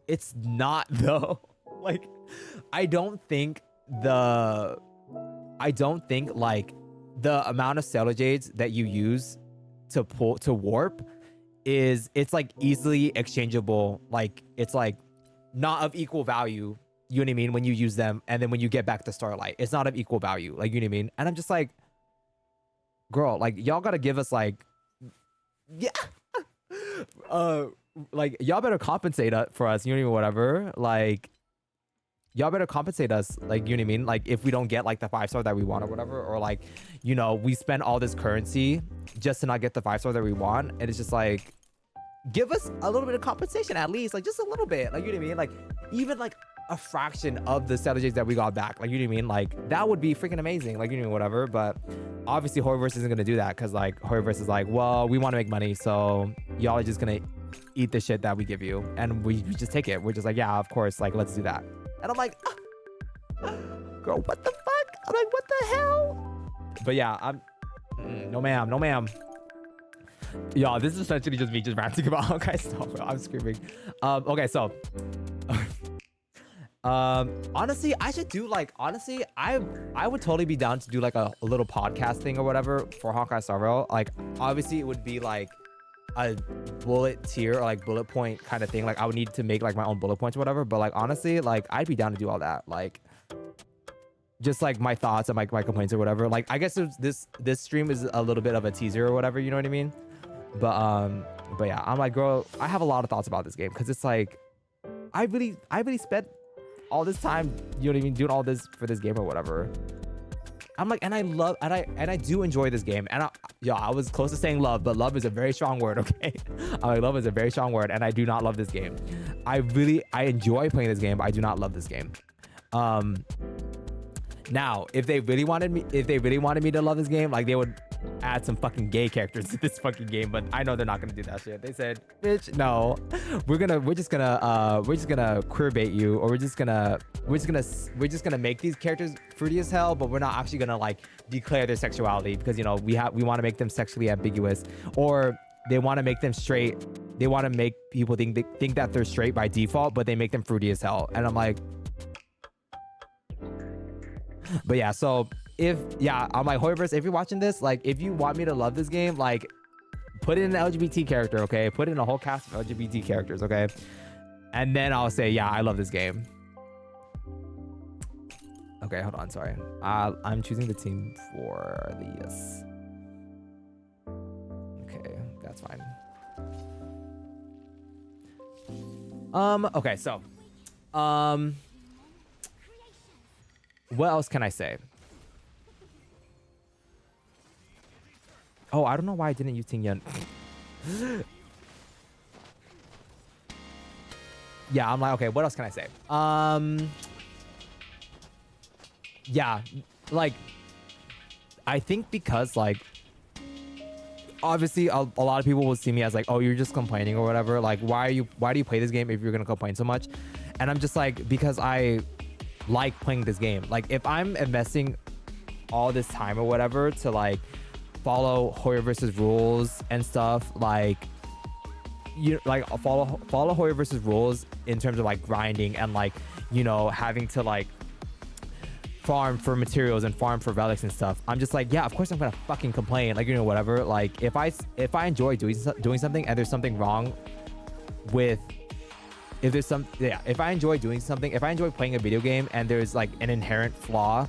it's not though. Like, I don't think like the amount of Sailor Jades that you use to warp it's like easily exchangeable. Like, it's like not of equal value, you know what I mean, when you use them, and then when you get back the Starlight, it's not of equal value, like, you know what I mean. And I'm just like, girl, like, y'all gotta give us like, yeah, like, y'all better compensate for us, you know what I mean, whatever, like, y'all better compensate us, like, you know what I mean, like, if we don't get like the 5-star that we want or whatever, or like, you know, we spend all this currency just to not get the 5-star that we want, and it's just like, give us a little bit of compensation at least, like, just a little bit, like, you know what I mean, like, even like a fraction of the strategies that we got back, like, you know what I mean, like, that would be freaking amazing, like, you know, whatever. But obviously Horrorverse isn't gonna do that, because like Horrorverse is like, well, we want to make money, so y'all are just gonna eat the shit that we give you, and we just take it. We're just like, yeah, of course, like, let's do that. And I'm like, girl, what the fuck? I'm like, what the hell? But yeah, I'm no ma'am. Y'all, this is essentially just me just ranting about Honkai stuff, bro. I'm screaming. Okay, so honestly, I should do like, honestly, I would totally be down to do like a little podcast thing or whatever for Honkai Star Rail. Like, obviously it would be like a bullet tier or like bullet point kind of thing. Like, I would need to make like my own bullet points or whatever, but like, honestly, like, I'd be down to do all that. Like, just like my thoughts and my complaints or whatever. Like, I guess this stream is a little bit of a teaser or whatever, you know what I mean? But yeah, I'm like, girl, I have a lot of thoughts about this game, because it's like, I really spent all this time, you know what I mean, doing all this for this game or whatever. I'm like, and I do enjoy this game. And I was close to saying love, but love is a very strong word, okay? I'm like, love is a very strong word, and I do not love this game. I enjoy playing this game, but I do not love this game. Now, if they really wanted me to love this game, like, they would add some fucking gay characters to this fucking game, but I know they're not gonna do that shit. They said, bitch, no, we're just gonna queer bait you, or we're just gonna make these characters fruity as hell, but we're not actually gonna like declare their sexuality, because, you know, we want to make them sexually ambiguous, or they want to make them straight. They want to make people think that they're straight by default, but they make them fruity as hell. And I'm like, but yeah, so I'm like, Horrorverse, if you're watching this, like, if you want me to love this game, like, put in an LGBT character, okay? Put in a whole cast of LGBT characters, okay? And then I'll say, yeah, I love this game. Okay, hold on, sorry. I'm choosing the team for this. Okay, that's fine. Okay, so, what else can I say? Oh, I don't know why I didn't use Ting Yun. Yeah, I'm like, okay, what else can I say? Yeah, like, I think because, like, obviously a lot of people will see me as like, oh, you're just complaining or whatever. Like, why do you play this game if you're gonna complain so much? And I'm just like, because I like playing this game. Like, if I'm investing all this time or whatever to like follow Horrorverse's rules and stuff, like, you like follow Horrorverse's rules in terms of like grinding and like, you know, having to like farm for materials and farm for relics and stuff, I'm just like, yeah, of course I'm gonna fucking complain, like, you know, whatever. Like, if I enjoy doing something and there's something wrong with, if I enjoy doing something, if I enjoy playing a video game and there's like an inherent flaw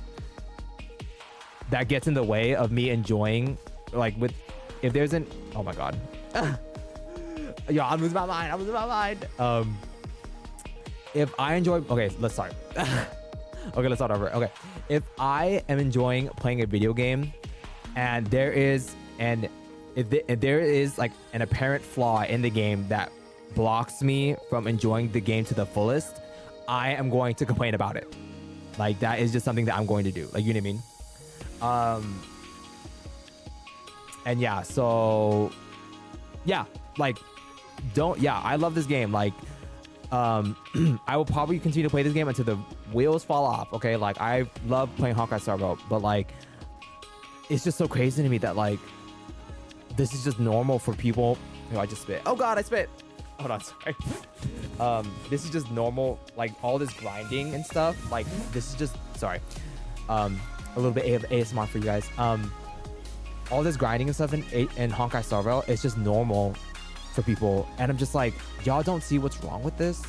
that gets in the way of me enjoying, like, if there's an, oh my god, yo, I'm losing my mind. If I enjoy, okay, let's start. Okay, let's start over. Okay, if I am enjoying playing a video game and there is like an apparent flaw in the game that blocks me from enjoying the game to the fullest, I am going to complain about it. Like that is just something that I'm going to do. Like, you know what I mean? And yeah, so yeah, like I love this game. Like I will probably continue to play this game until the wheels fall off. Okay, like I love playing Honkai Star Rail, but like it's just so crazy to me that like this is just normal for people. Oh, I just spit. Oh god, I spit. Hold on, sorry. This is just normal, like all this grinding and stuff. Like this is just sorry. A little bit of ASMR for you guys. All this grinding and stuff in Honkai Star Rail, it's just normal for people, and I'm just like, y'all don't see what's wrong with this?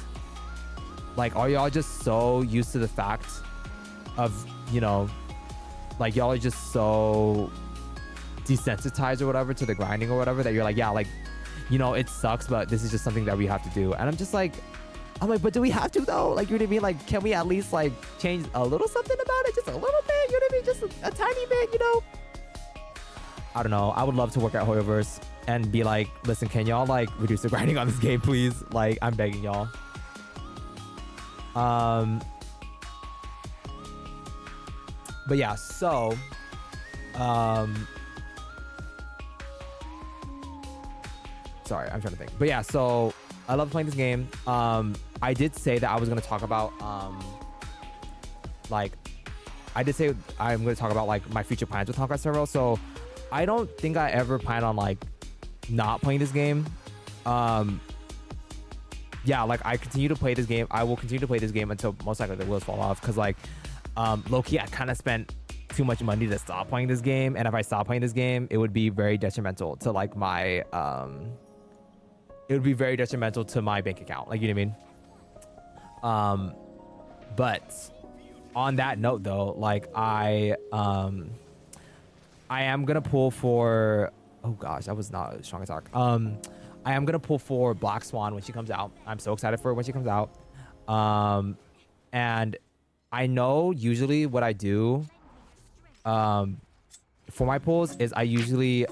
Like, are y'all just so used to the fact of, you know, like y'all are just so desensitized or whatever to the grinding or whatever that you're like, yeah, like, you know, it sucks, but this is just something that we have to do. And I'm like, but do we have to though? Like, you know what I mean? Like, can we at least like change a little something about it? Just a little bit, you know what I mean? Just a tiny bit, you know? I don't know. I would love to work at Hoyoverse and be like, listen, can y'all like reduce the grinding on this game, please? Like, I'm begging y'all. But yeah, so sorry, I'm trying to think. But yeah, so I love playing this game. I did say that I was gonna talk about like I did say I'm gonna talk about like my future plans with Honkai Star Rail. So I don't think I ever plan on like not playing this game. Yeah, like I continue to play this game. I will continue to play this game until most likely the wheels fall off, because like low-key I kind of spent too much money to stop playing this game, and if I stop playing this game, it would be very detrimental to like my it would be very detrimental to my bank account, like, you know what I mean? But on that note though, like I am gonna pull for, oh gosh, that was not a strong attack. I am gonna pull for Black Swan when she comes out. I'm so excited for it when she comes out. And I know usually what I do for my pulls is I usually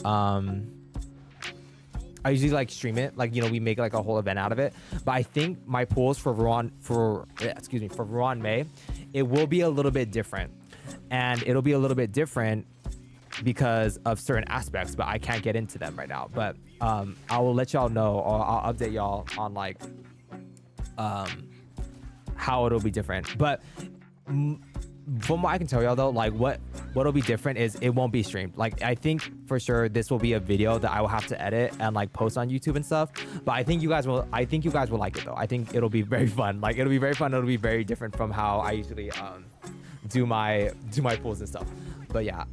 like stream it, like, you know, we make like a whole event out of it. But I think my pulls for Ruan May, it will be a little bit different, and it'll be a little bit different because of certain aspects, but I can't get into them right now. But I will let y'all know, or I'll update y'all on like how it'll be different. But from what I can tell y'all though, like what'll be different is it won't be streamed. Like I think for sure this will be a video that I will have to edit and like post on YouTube and stuff. But I think you guys will like it though. I think it'll be very fun. Like it'll be very fun. It'll be very different from how I usually do my pulls and stuff. But yeah,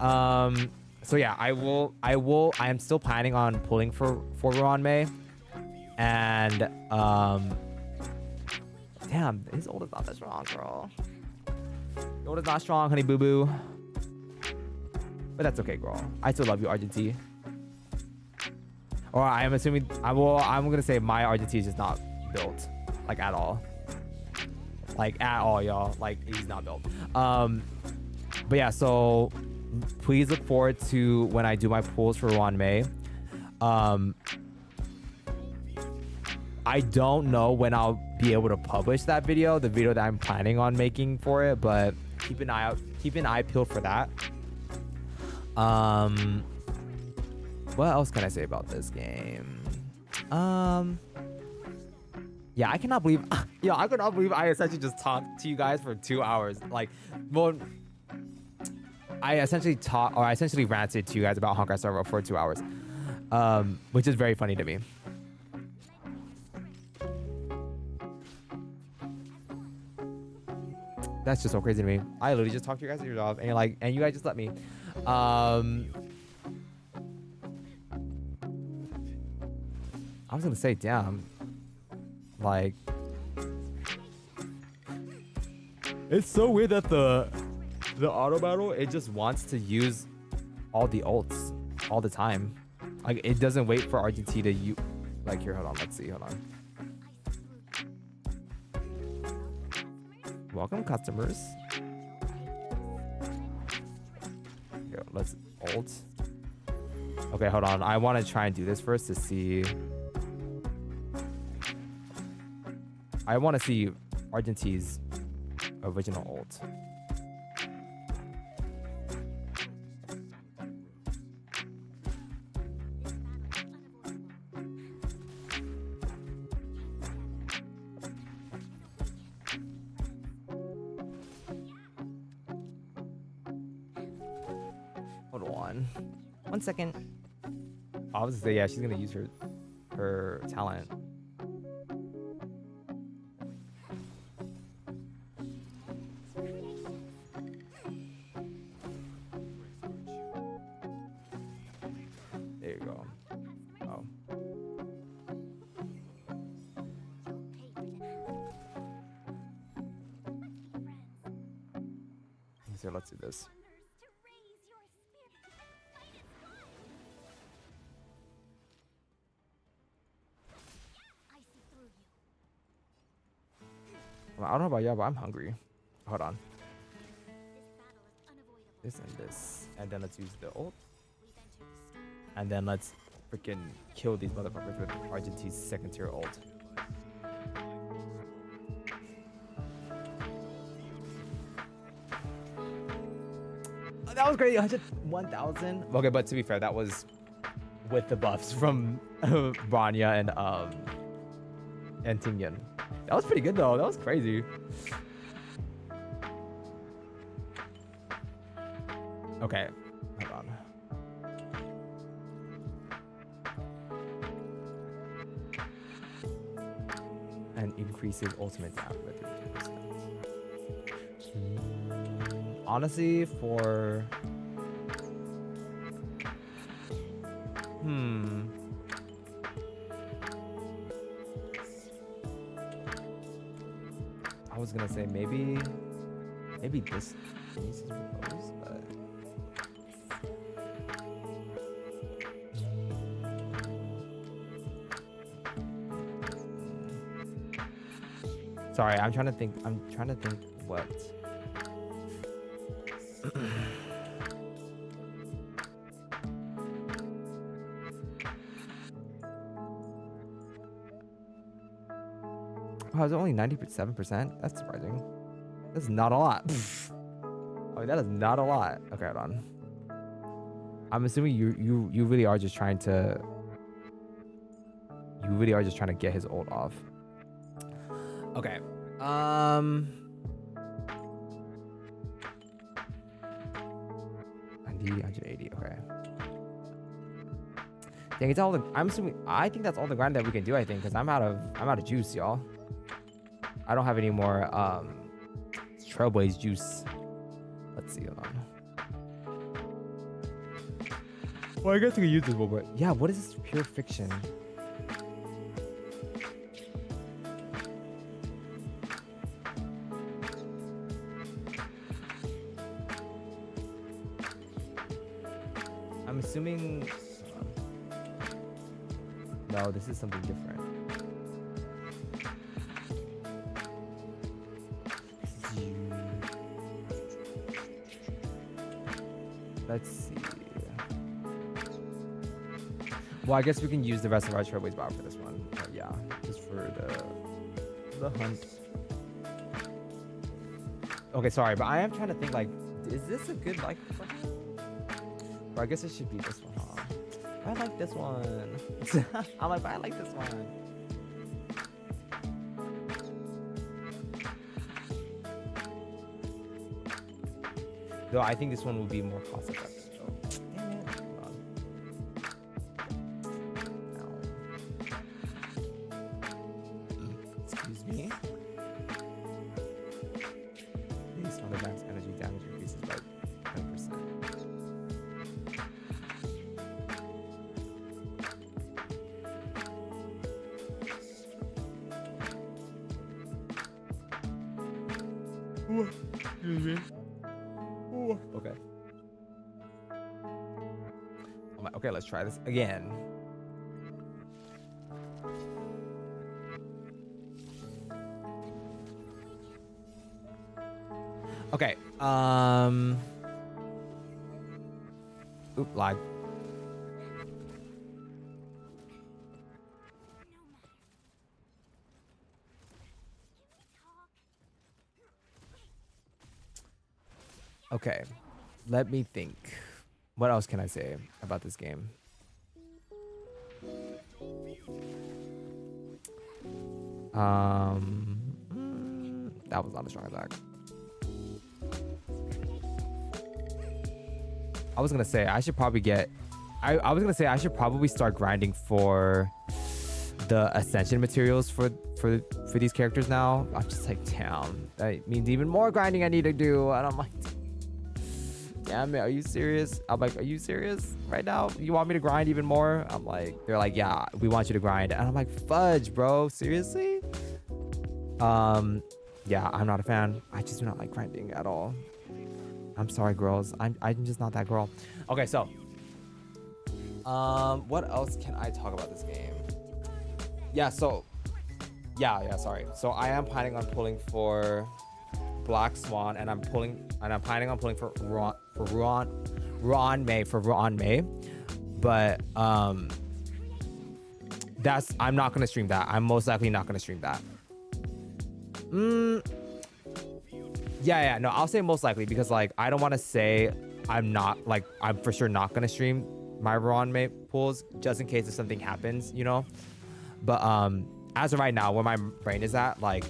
so yeah, I am still planning on pulling for Ruan May. And damn, his ult is not that strong, girl. Your ult is not strong, honey boo boo. But that's okay, girl. I still love you, Argenti. Or I am assuming I'm gonna say my Argenti is just not built, like at all. Like at all, y'all. Like he's not built. But yeah, so please look forward to when I do my pulls for Ruan May. I don't know when I'll be able to publish that video, the video that I'm planning on making for it, but keep an eye peeled for that. What else can I say about this game? Yeah, I cannot believe I essentially just talked to you guys for 2 hours. Like, well, I essentially ranted to you guys about Honkai Star Rail for 2 hours, which is very funny to me. That's just so crazy to me. I literally just talked to you guys in your job, and you guys just let me. I was gonna say, damn, like, it's so weird that the auto battle, it just wants to use all the ults all the time. Like it doesn't wait for Argenti to use. Like here, hold on, let's see, hold on. Welcome customers. Yo, let's ult. Okay, hold on. I want to try and do this first to see. I want to see Argenti's original ult. one. 1 second. I was gonna say, yeah, she's gonna use her talent. There you go. Oh. So let's do this. Well, I don't know about y'all, but I'm hungry. Hold on. This and this. And then let's use the ult. And then let's freaking kill these motherfuckers with Argenti's second tier ult. Oh, that was great. 1,000. Okay, but to be fair, that was with the buffs from Branya and Tingyan. That was pretty good though. That was crazy. Okay, hold on. And increases ultimate damage by 32%. Honestly, for I was gonna say maybe this is proposed, but sorry, I'm trying to think what. Oh, it's only 97%. That's surprising. That's not a lot. Oh, that is not a lot. Okay, hold on. I'm assuming you really are just trying to. You really are just trying to get his ult off. Okay. 180. Okay. Dang, it's all the. I'm assuming. I think that's all the grind that we can do. I think because I'm out of juice, y'all. I don't have any more Trailblaze juice. Let's see. Hold on. Well, I guess we can use this one, but yeah. What is this pure fiction? I'm assuming. No, this is something different. Let's see. Well, I guess we can use the rest of our Trailblaze bar for this one. Yeah, just for the hunt. Okay, sorry, but I am trying to think like, is this a good like for him? Or I guess it should be this one, huh? I like this one. I'm like, I like this one. Though I think this one will be more cost effective. So. Damn it. Hold on. Excuse me. Based on the max energy damage increases by 10%. Excuse me. Okay. Okay, let's try this again. Okay. Oop, lag. Okay. Let me think. What else can I say about this game? That was not a strong attack. I was gonna say I should probably get. I was gonna say I should probably start grinding for the ascension materials for these characters now. I'm just like, damn, that means even more grinding I need to do, and I'm like, damn it, are you serious? I'm like, are you serious right now? You want me to grind even more? I'm like, they're like, yeah, we want you to grind, and I'm like, fudge, bro, seriously? Yeah, I'm not a fan. I just do not like grinding at all. I'm sorry, girls. I'm just not that girl. Okay, so what else can I talk about this game? Yeah, so sorry. So I am planning on pulling for Black Swan, and I'm planning on pulling for Ruan May. But I'm not gonna stream that. I'm most likely not gonna stream that. No, I'll say most likely, because like I don't want to say I'm for sure not gonna stream my Ruan May pulls just in case if something happens, you know. But as of right now, where my brain is at, like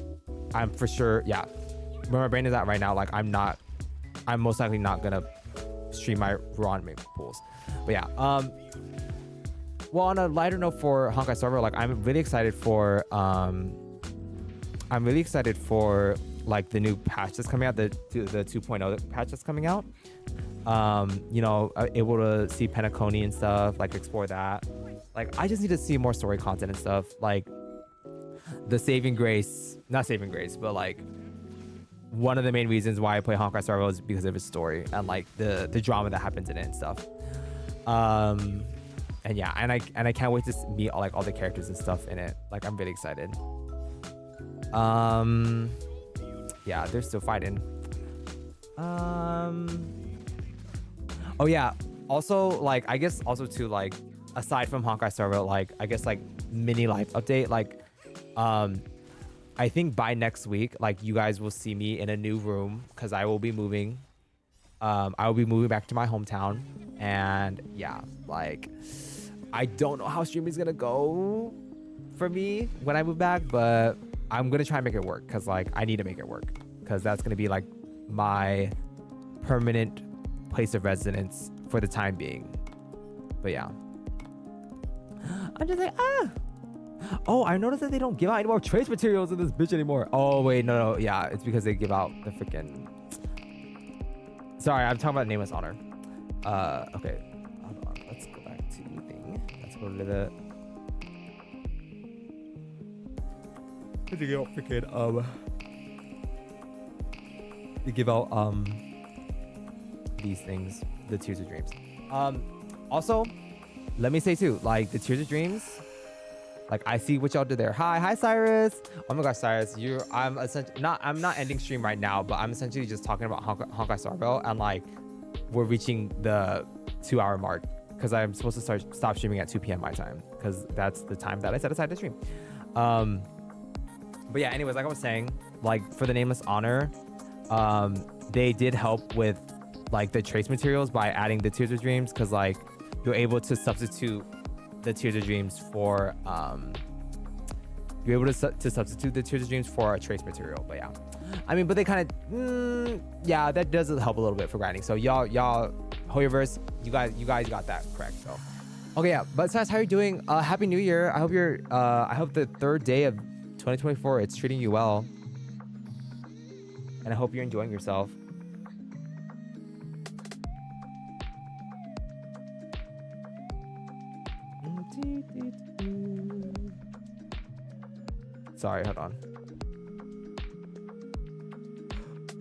I'm for sure, yeah, where my brain is at right now, like I'm most likely not gonna stream my Ruan May pulls. But yeah, well, on a lighter note for Honkai server, like I'm really excited for like the new patch that's coming out, the 2.0 patch that's coming out. You know, able to see Penacony and stuff, like explore that. Like I just need to see more story content and stuff. Like the not saving grace, but like one of the main reasons why I play Honkai Star Rail is because of its story and like the drama that happens in it and stuff. And yeah, and I can't wait to meet all the characters and stuff in it. Like I'm really excited. Yeah, they're still fighting. Oh yeah, also like I guess also too, like aside from Honkai Star Rail, like I guess like mini life update, like I think by next week, like you guys will see me in a new room because I will be moving. I will be moving back to my hometown, and yeah, like I don't know how streaming is gonna go for me when I move back, but I'm gonna try and make it work because like I need to make it work because that's gonna be like my permanent place of residence for the time being. But yeah, I'm just like oh, I noticed that they don't give out any more trace materials in this bitch anymore. Oh wait, no, yeah, it's because they give out the freaking. Sorry, I'm talking about Nameless Honor. Okay, hold on. Let's go back to thing. Let's go to the. They give out freaking They give out these things, the Tears of Dreams. Also, let me say too, like the Tears of Dreams. Like I see what y'all did there. Hi Cyrus. Oh my gosh, Cyrus, I'm not ending stream right now, but I'm essentially just talking about Honkai Star Rail, and like we're reaching the 2-hour mark because I'm supposed to stop streaming at 2 p.m. my time because that's the time that I set aside to stream. But yeah, anyways, like I was saying, like for the Nameless Honor, they did help with like the trace materials by adding the Tears of Dreams, because like you're able to substitute the Tears of Dreams for you're able to substitute the Tears of Dreams for a trace material. But yeah, I mean, but they kind of yeah, that does help a little bit for grinding. So y'all Hoyoverse, you guys got that correct. So okay, yeah, but Sas, how are you doing? Happy New Year. I hope the third day of 2024 it's treating you well, and I hope you're enjoying yourself. Sorry, hold on.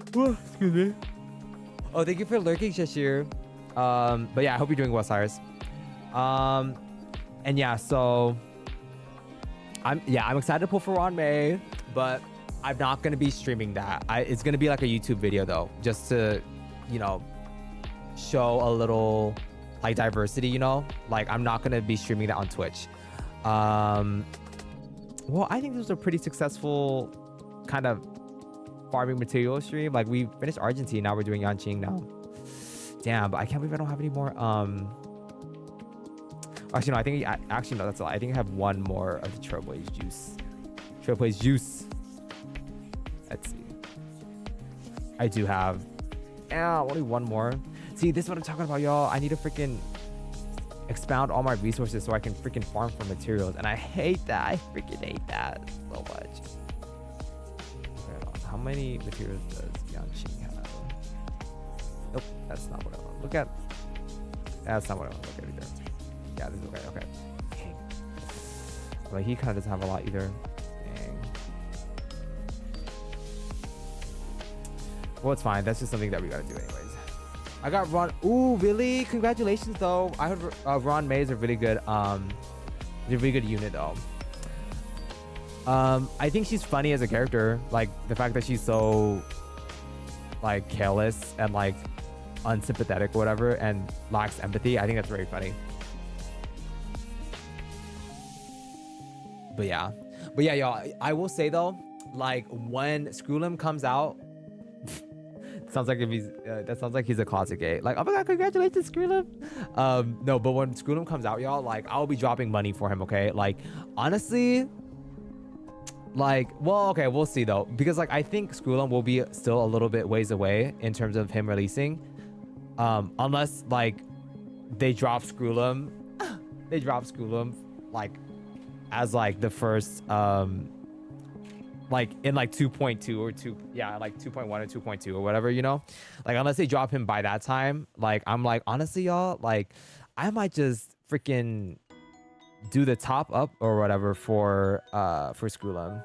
Excuse me. Oh, thank you for lurking, Shashir. But yeah, I hope you're doing well, Cyrus. And yeah, so I'm excited to pull for Ron May, but I'm not gonna be streaming that. It's gonna be like a YouTube video though, just to, you know, show a little like diversity, you know. Like I'm not gonna be streaming that on Twitch. Well, I think this was a pretty successful kind of farming material stream. Like we finished Argenti, now we're doing Yanqing now. Damn, but I can't believe I don't have any more. Actually, no, I think actually no, that's a lie. I think I have one more of the Trailblaze juice. Trailblaze juice. Let's see. I do have only one more. See, this is what I'm talking about, y'all. I need to freaking expound all my resources so I can freaking farm for materials, and I hate that. I freaking hate that so much. How many materials does Yanqing have? Nope, that's not what I want to look at. That's not what I want to look at either. Yeah, this is okay. Okay. Dang. Like, he kind of doesn't have a lot either. Dang. Well, it's fine. That's just something that we gotta do anyways. I got Ron. Ooh, really? Congratulations, though. I heard Ron May is a really good, unit, though. I think she's funny as a character. Like, the fact that she's so, like, careless and, like, unsympathetic or whatever and lacks empathy. I think that's very funny. But yeah, y'all, I will say, though, like, when Screwlim comes out, sounds like that sounds like he's a closet gay. Like, oh my god, congratulations, Screwlim. No, but when Screwlim comes out, y'all, like, I'll be dropping money for him, okay? Like, honestly, like, well, okay, we'll see though, because like I think Screwlim will be still a little bit ways away in terms of him releasing, unless like they drop Screwlim, like as like the first like in like 2.2 or 2, yeah, like 2.1 or 2.2 or whatever, you know, like unless they drop him by that time, like I'm like, honestly, y'all, like I might just freaking do the top up or whatever for Screwlim.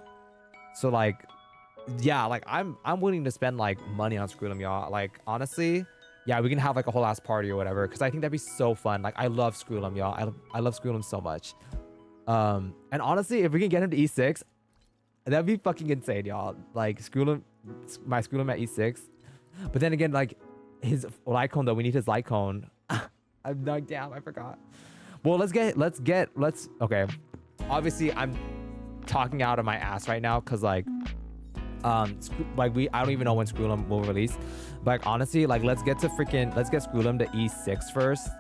So like, yeah, like I'm willing to spend like money on Screwlim, y'all. Like honestly, yeah, we can have like a whole ass party or whatever, because I think that'd be so fun. Like I love Screwlim, y'all. I love Screwlim so much. And honestly, if we can get him to E6, that'd be fucking insane, y'all. Like my Screwlim at E6. But then again, like his light cone though, we need his light cone. I'm knocked down, I forgot. Well, let's okay. Obviously, I'm talking out of my ass right now because like I don't even know when Screwlim will release. But like, honestly, like let's get Screwlim to E6 first,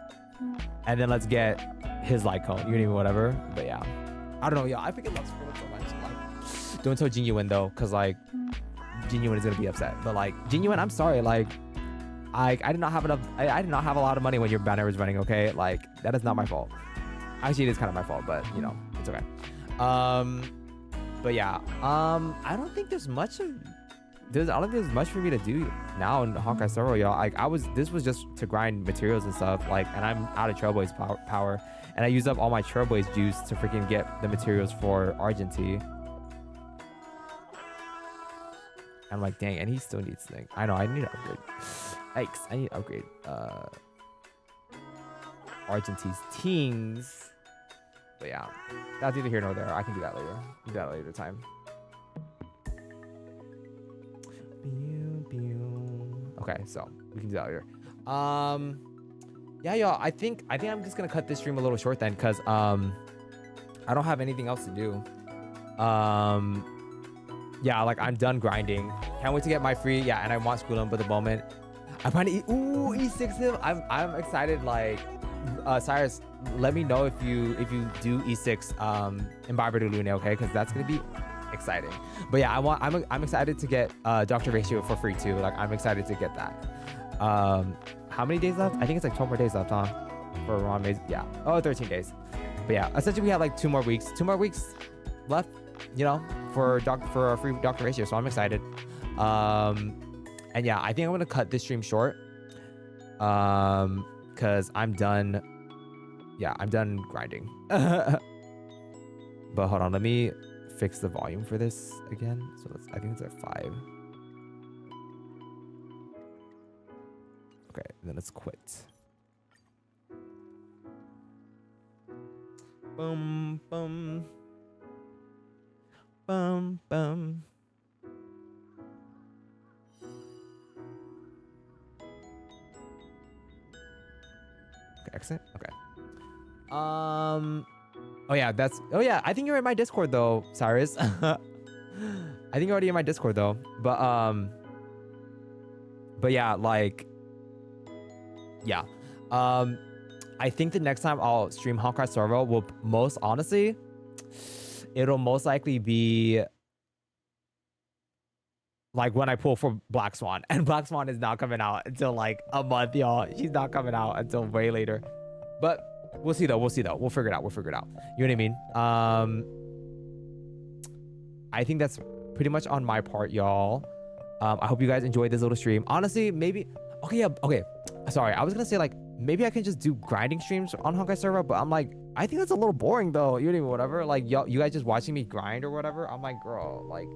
and then let's get his light cone. You know, whatever. But yeah, I don't know, y'all. I freaking love Screwlim so much. Like, don't tell Jinyuan though, because like Jinyuan is gonna be upset. But like Jinyuan, I'm sorry, like. I did not have enough. I did not have a lot of money when your banner was running. Okay, like that is not my fault. Actually, it is kind of my fault, but you know, it's okay. But yeah, I don't think there's much for me to do now in Honkai Star Rail, y'all. Like this was just to grind materials and stuff. Like, and I'm out of Trailblaze power, and I used up all my Trailblaze juice to freaking get the materials for Argenti. I'm like, dang, and he still needs things. I know, I need to upgrade. Yikes, I need to upgrade Argenti's teams. But yeah, that's neither here nor there. I can do that later. Do that later time. Okay, so we can do that later. Yeah, y'all, I think I'm just gonna cut this stream a little short then, because I don't have anything else to do. Yeah, like I'm done grinding. Can't wait to get my free. Yeah, and I want Screwlim, but the moment I'm trying to E6 him. I'm excited. Like, Cyrus, let me know if you do E6 Imbiber to Lune, okay? Because that's gonna be exciting. But yeah, I'm excited to get Dr. Ratio for free too. Like I'm excited to get that. How many days left? I think it's like 12 more days left, huh? For Ron Mays. Yeah. Oh, 13 days. But yeah, essentially we have like 2 more weeks left, you know, for a free Dr. Ratio. So I'm excited. And yeah, I think I'm gonna cut this stream short, because I'm done. Yeah, I'm done grinding. But hold on, let me fix the volume for this again. So I think it's at 5. Okay, then let's quit. Boom, boom, boom, boom. Exit. Okay. Oh yeah, I think you're in my Discord though, Cyrus. I think you're already in my Discord though. But yeah, like, yeah. I think the next time I'll stream Honkai Star Rail will it'll most likely be like when I pull for Black Swan, and Black Swan is not coming out until like a month, y'all. She's not coming out until way later, but we'll see though. We'll figure it out. You know what I mean? I think that's pretty much on my part, y'all. I hope you guys enjoyed this little stream. Honestly, maybe, okay, yeah, okay. Sorry, I was gonna say like, maybe I can just do grinding streams on Honkai server, but I'm like, I think that's a little boring though. You know what I mean? Whatever. Like, y'all, you guys just watching me grind or whatever. I'm like, girl, like,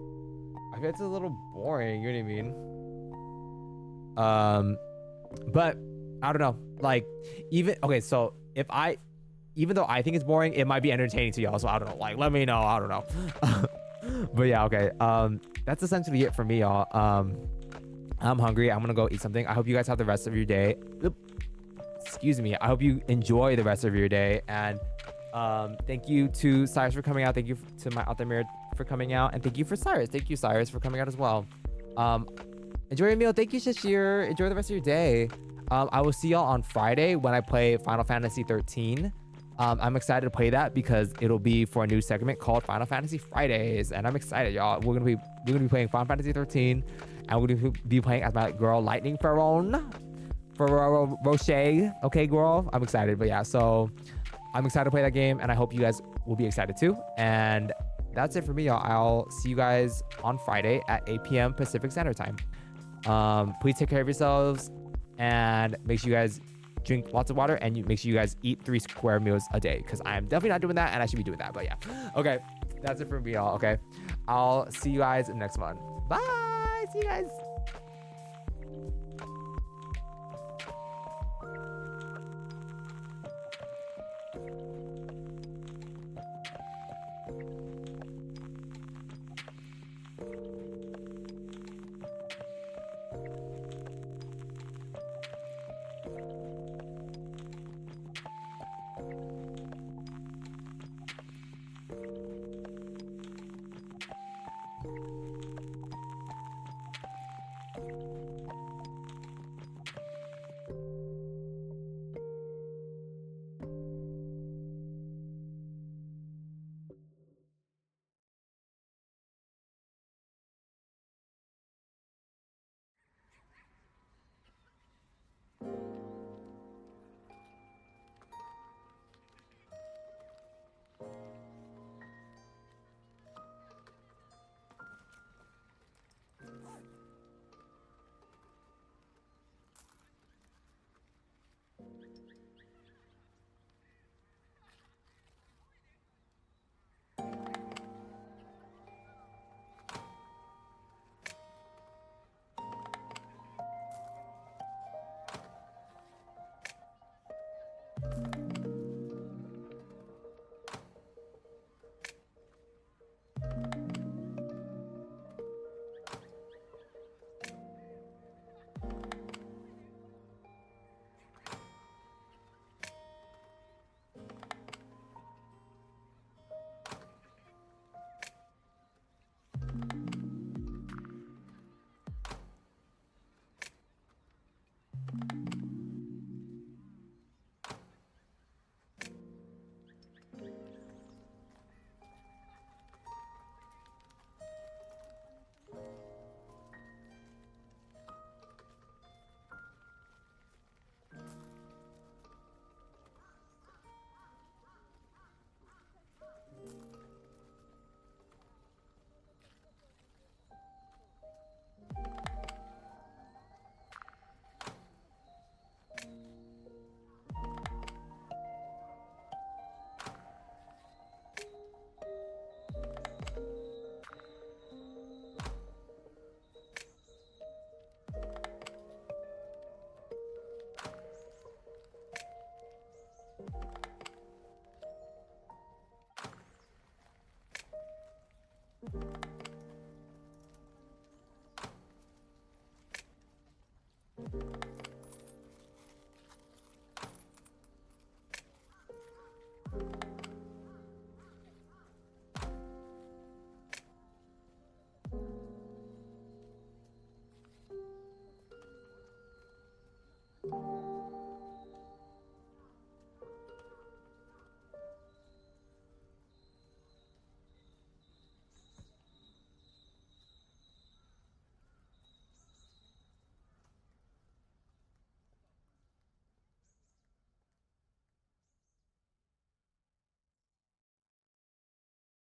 I feel it's a little boring. You know what I mean? But I don't know. Like, okay, so even though I think it's boring, it might be entertaining to y'all. So I don't know. Like, let me know. I don't know. But yeah, okay. That's essentially it for me, y'all. I'm hungry. I'm gonna go eat something. I hope you guys have the rest of your day. Excuse me. I hope you enjoy the rest of your day. And thank you to Cyrus for coming out. Thank you to my Altamir for coming out. And thank you for Cyrus. Thank you, Cyrus, for coming out as well. Enjoy your meal. Thank you, Shashir. Enjoy the rest of your day. I will see y'all on Friday when I play Final Fantasy 13. I'm excited to play that because it'll be for a new segment called Final Fantasy Fridays, and I'm excited, y'all. We're gonna be playing Final Fantasy 13, and we're gonna be playing as my girl Lightning Ferrone, Ferrero Rocher. Okay, girl, I'm excited. But yeah, so I'm excited to play that game, and I hope you guys will be excited too. And that's it for me, y'all. I'll see you guys on Friday at 8 p.m. Pacific Standard Time. Please take care of yourselves, and make sure you guys drink lots of water, and make sure you guys eat 3 square meals a day, because I am definitely not doing that, and I should be doing that. But yeah, okay, that's it for me, y'all. Okay, I'll see you guys next month. Bye. See you guys.